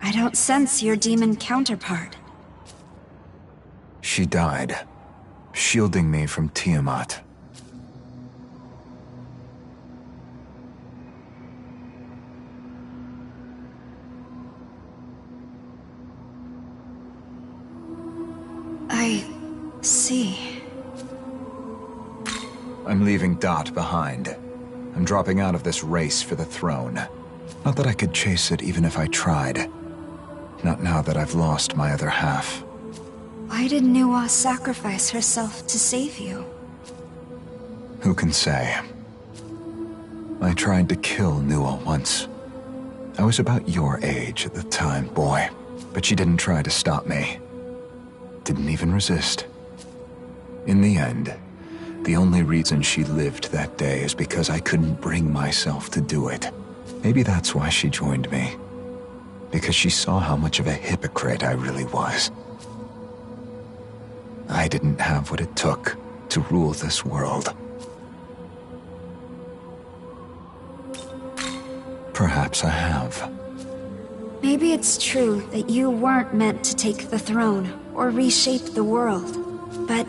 I don't sense your demon counterpart. She died, shielding me from Tiamat. I see. I'm leaving Dot behind. I'm dropping out of this race for the throne. Not that I could chase it even if I tried. Not now that I've lost my other half. Why did Nuwa sacrifice herself to save you? Who can say? I tried to kill Nuwa once. I was about your age at the time, boy. But she didn't try to stop me. Didn't even resist. In the end, the only reason she lived that day is because I couldn't bring myself to do it. Maybe that's why she joined me. Because she saw how much of a hypocrite I really was. I didn't have what it took to rule this world. Perhaps I have. Maybe it's true that you weren't meant to take the throne or reshape the world, but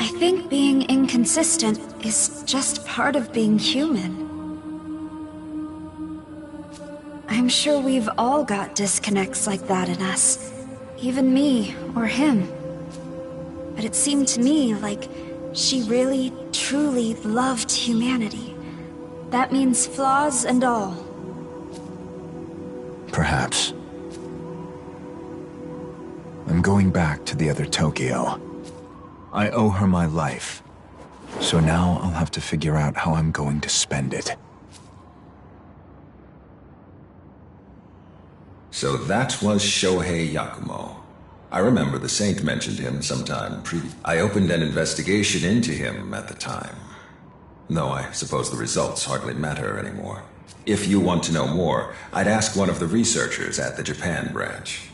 I think being inconsistent is just part of being human. I'm sure we've all got disconnects like that in us, even me or him. But it seemed to me like she really, truly loved humanity. That means flaws and all. Perhaps. I'm going back to the other Tokyo. I owe her my life. So now I'll have to figure out how I'm going to spend it. So that was Shohei Yakumo. I remember the Saint mentioned him sometime I opened an investigation into him at the time. Though I suppose the results hardly matter anymore. If you want to know more, I'd ask one of the researchers at the Japan branch.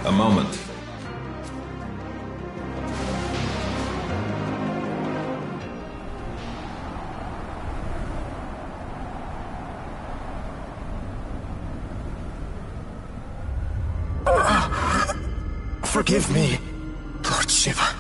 A moment. Forgive me, Lord Shiva.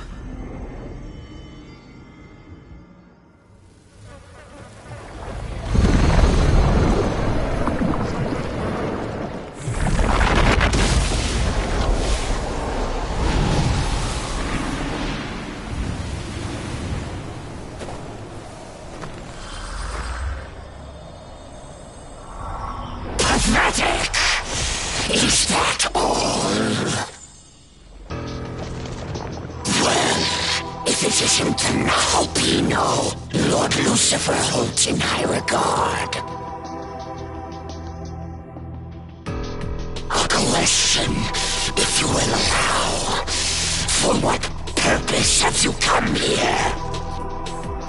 pathetic! Is that all? Well, if it isn't the Nahobino, Lord Lucifer holds in high regard. A question, if you will allow. For what purpose have you come here?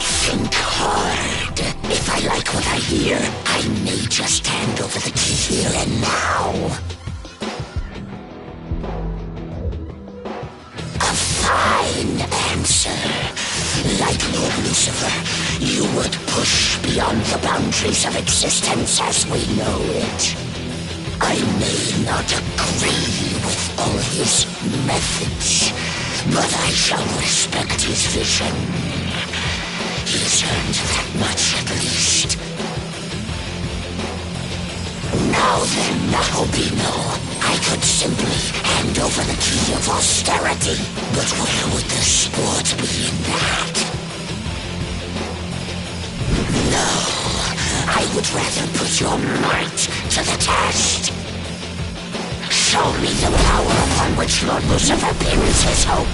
Think hard. If I like what I hear, I may just hand over the key here and now. A fine answer. Like Lord Lucifer, you would push beyond the boundaries of existence as we know it. I may not agree with all his methods, but I shall respect his vision. He's earned that much at least. Now then, Nahobino, I could simply hand over the key of austerity, but where would the sport be in that? No, I would rather put your might to the test. Show me the power upon which Lord Lucifer pins his hope.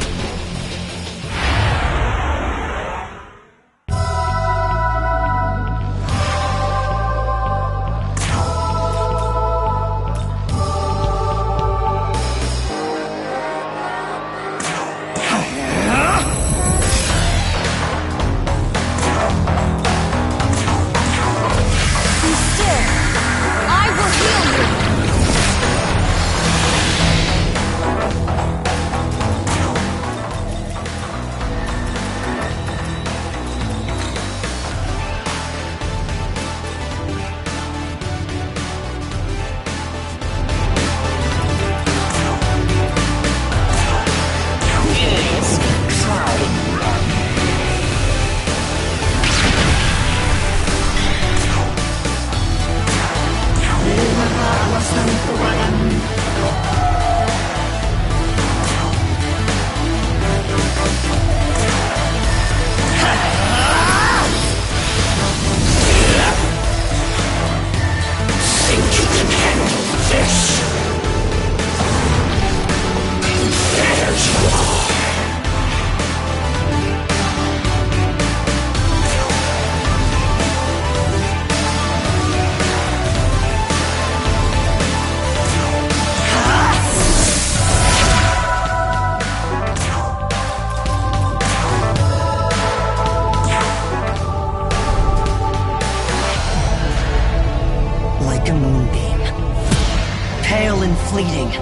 Fleeting.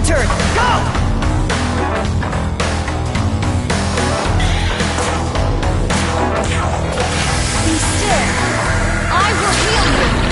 turn! Go! Be still. I will heal you.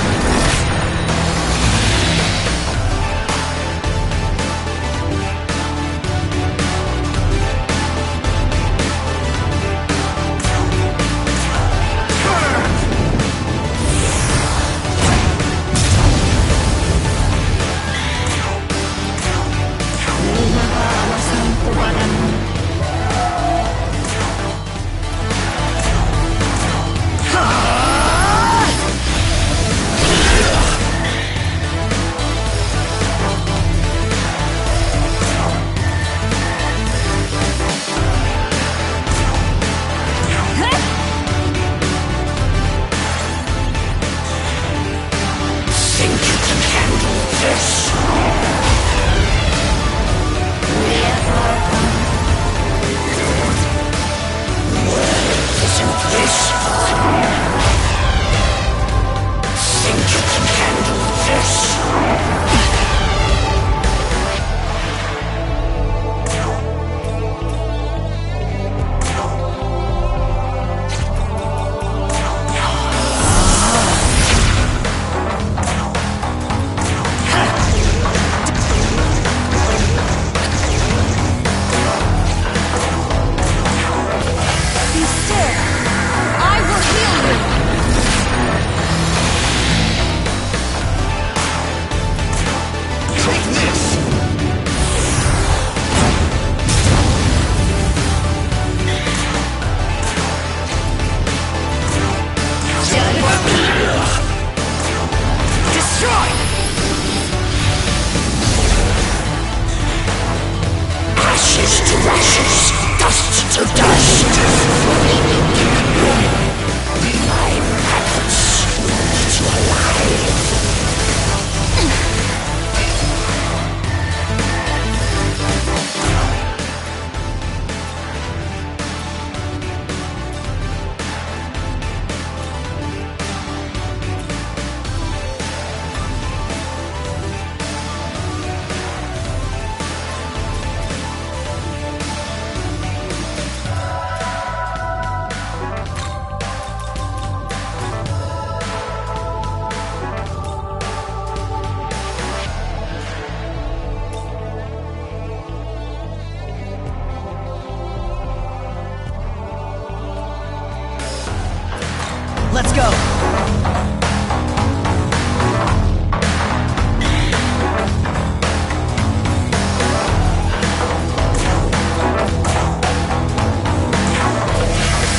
Let's go!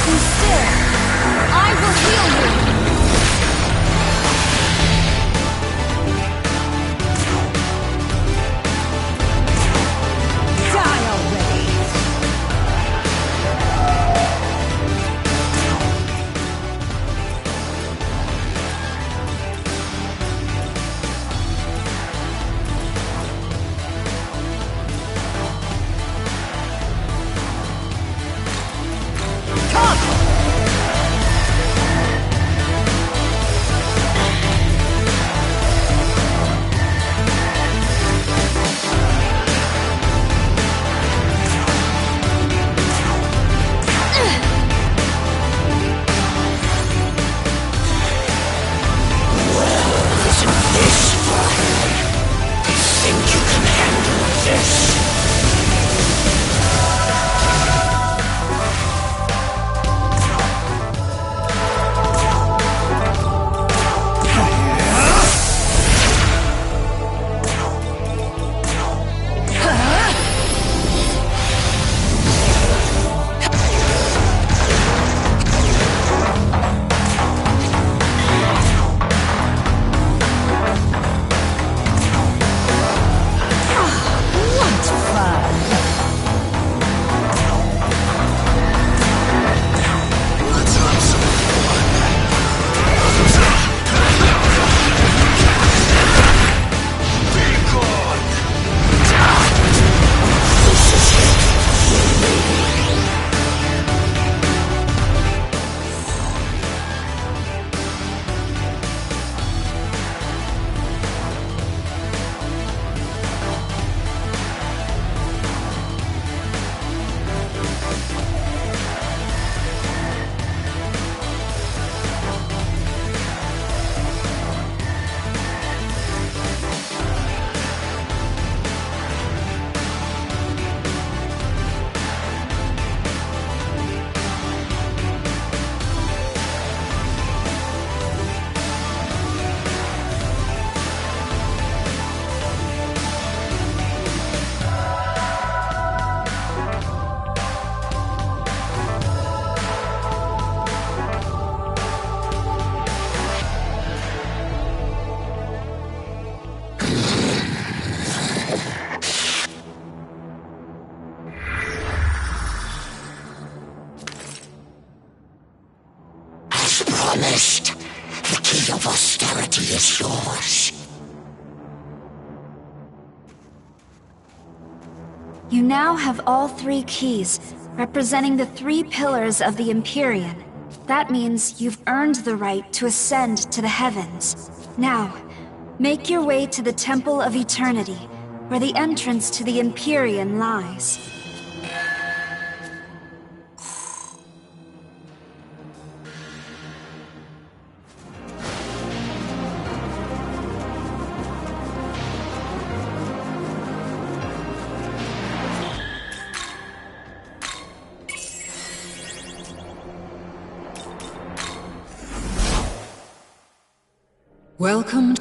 Be still. I will heal you. Die already. is yours. You now have all 3 keys, representing the 3 pillars of the Empyrean. That means you've earned the right to ascend to the heavens. Now, make your way to the Temple of Eternity, where the entrance to the Empyrean lies. Welcome.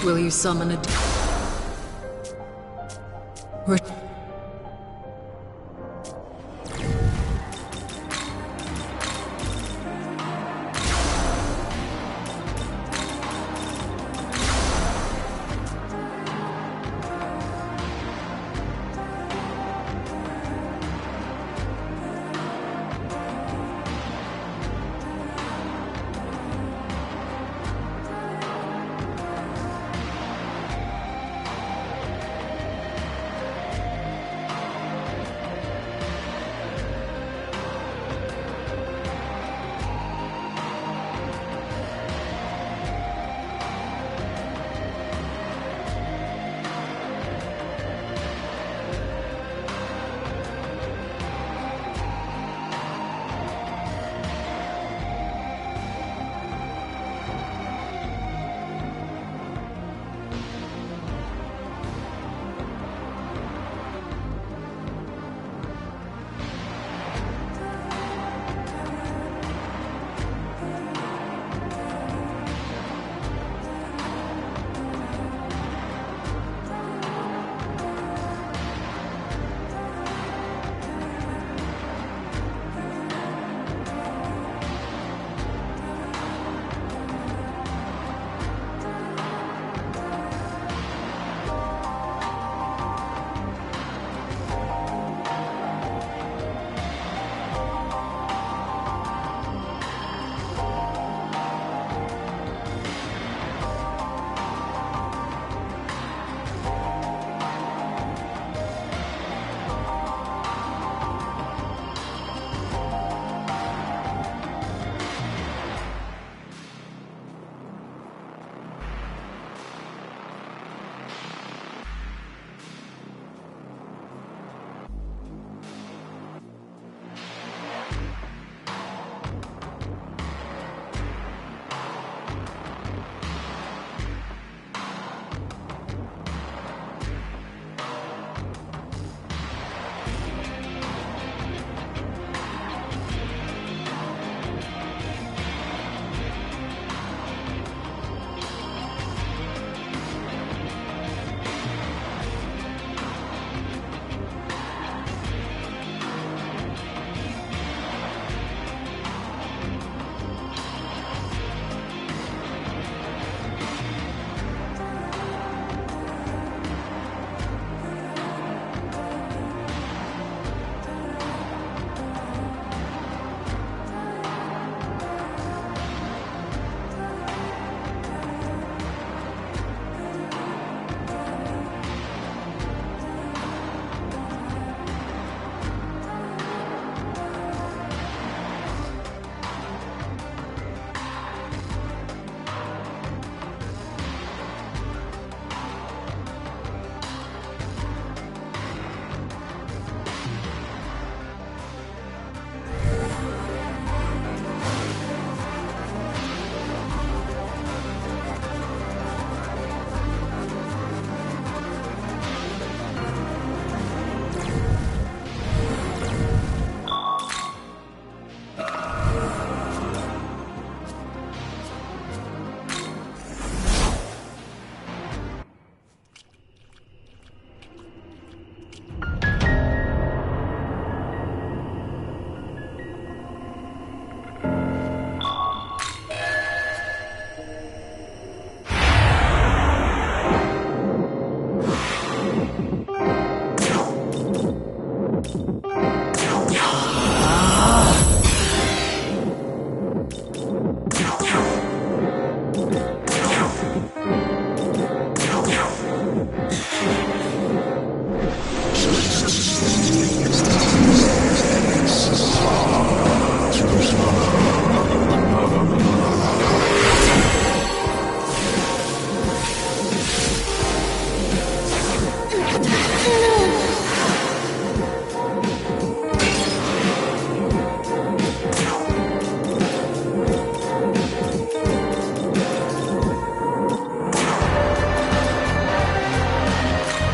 Will you summon a...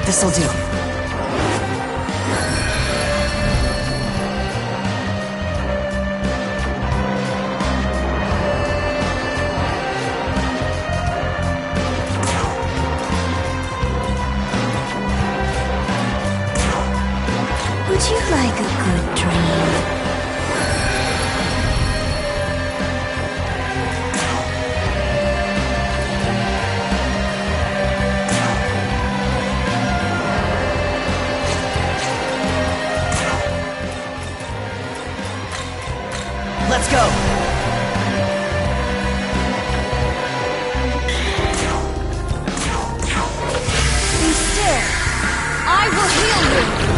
This'll do. Would you like a good dream? Let's go! Be still. I will heal you.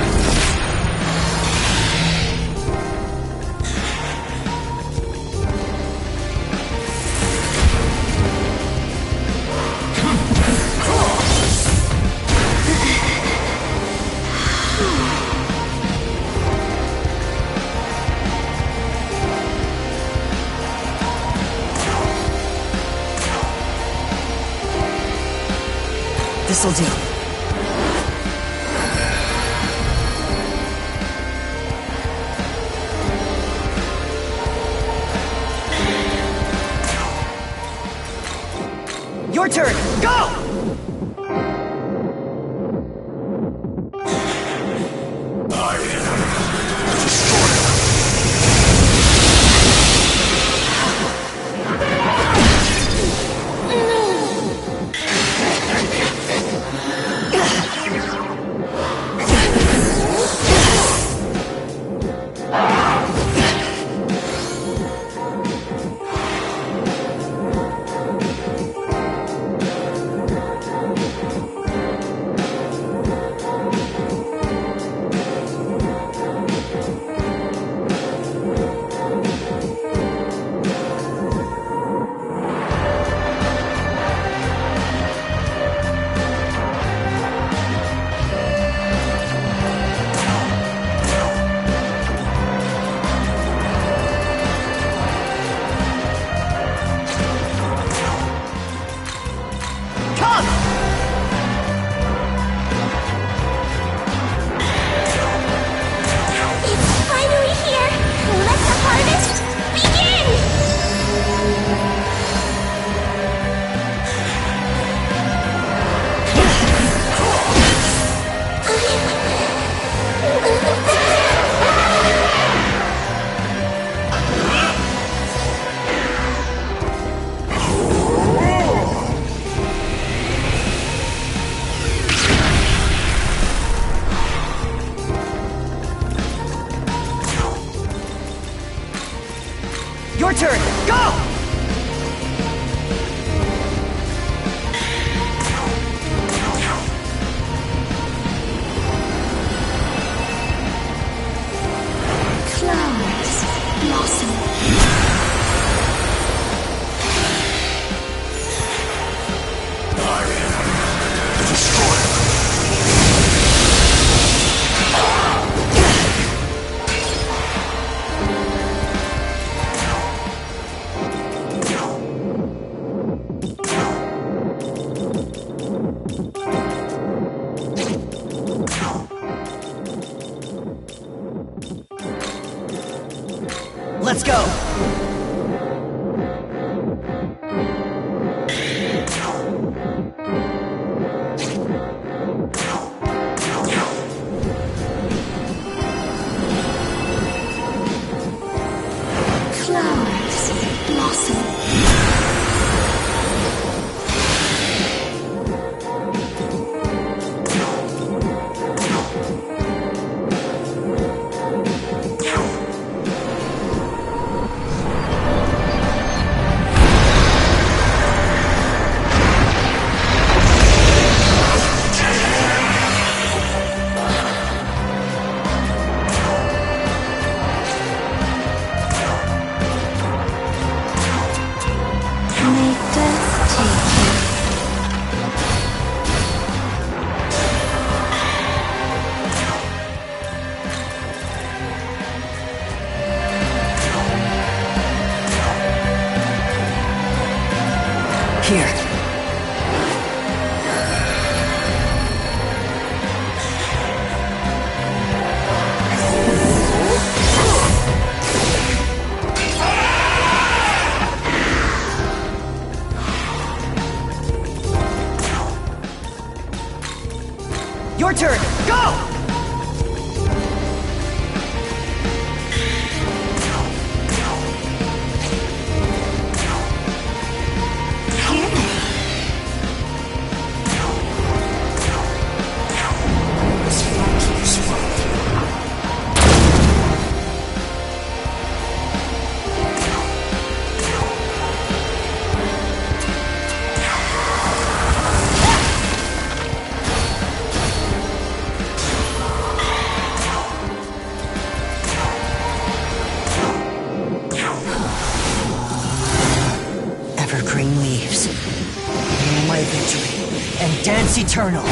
This'll do. Your turn! Go! Here. Your turn! Go! Evergreen leaves. Name my victory and dance eternal.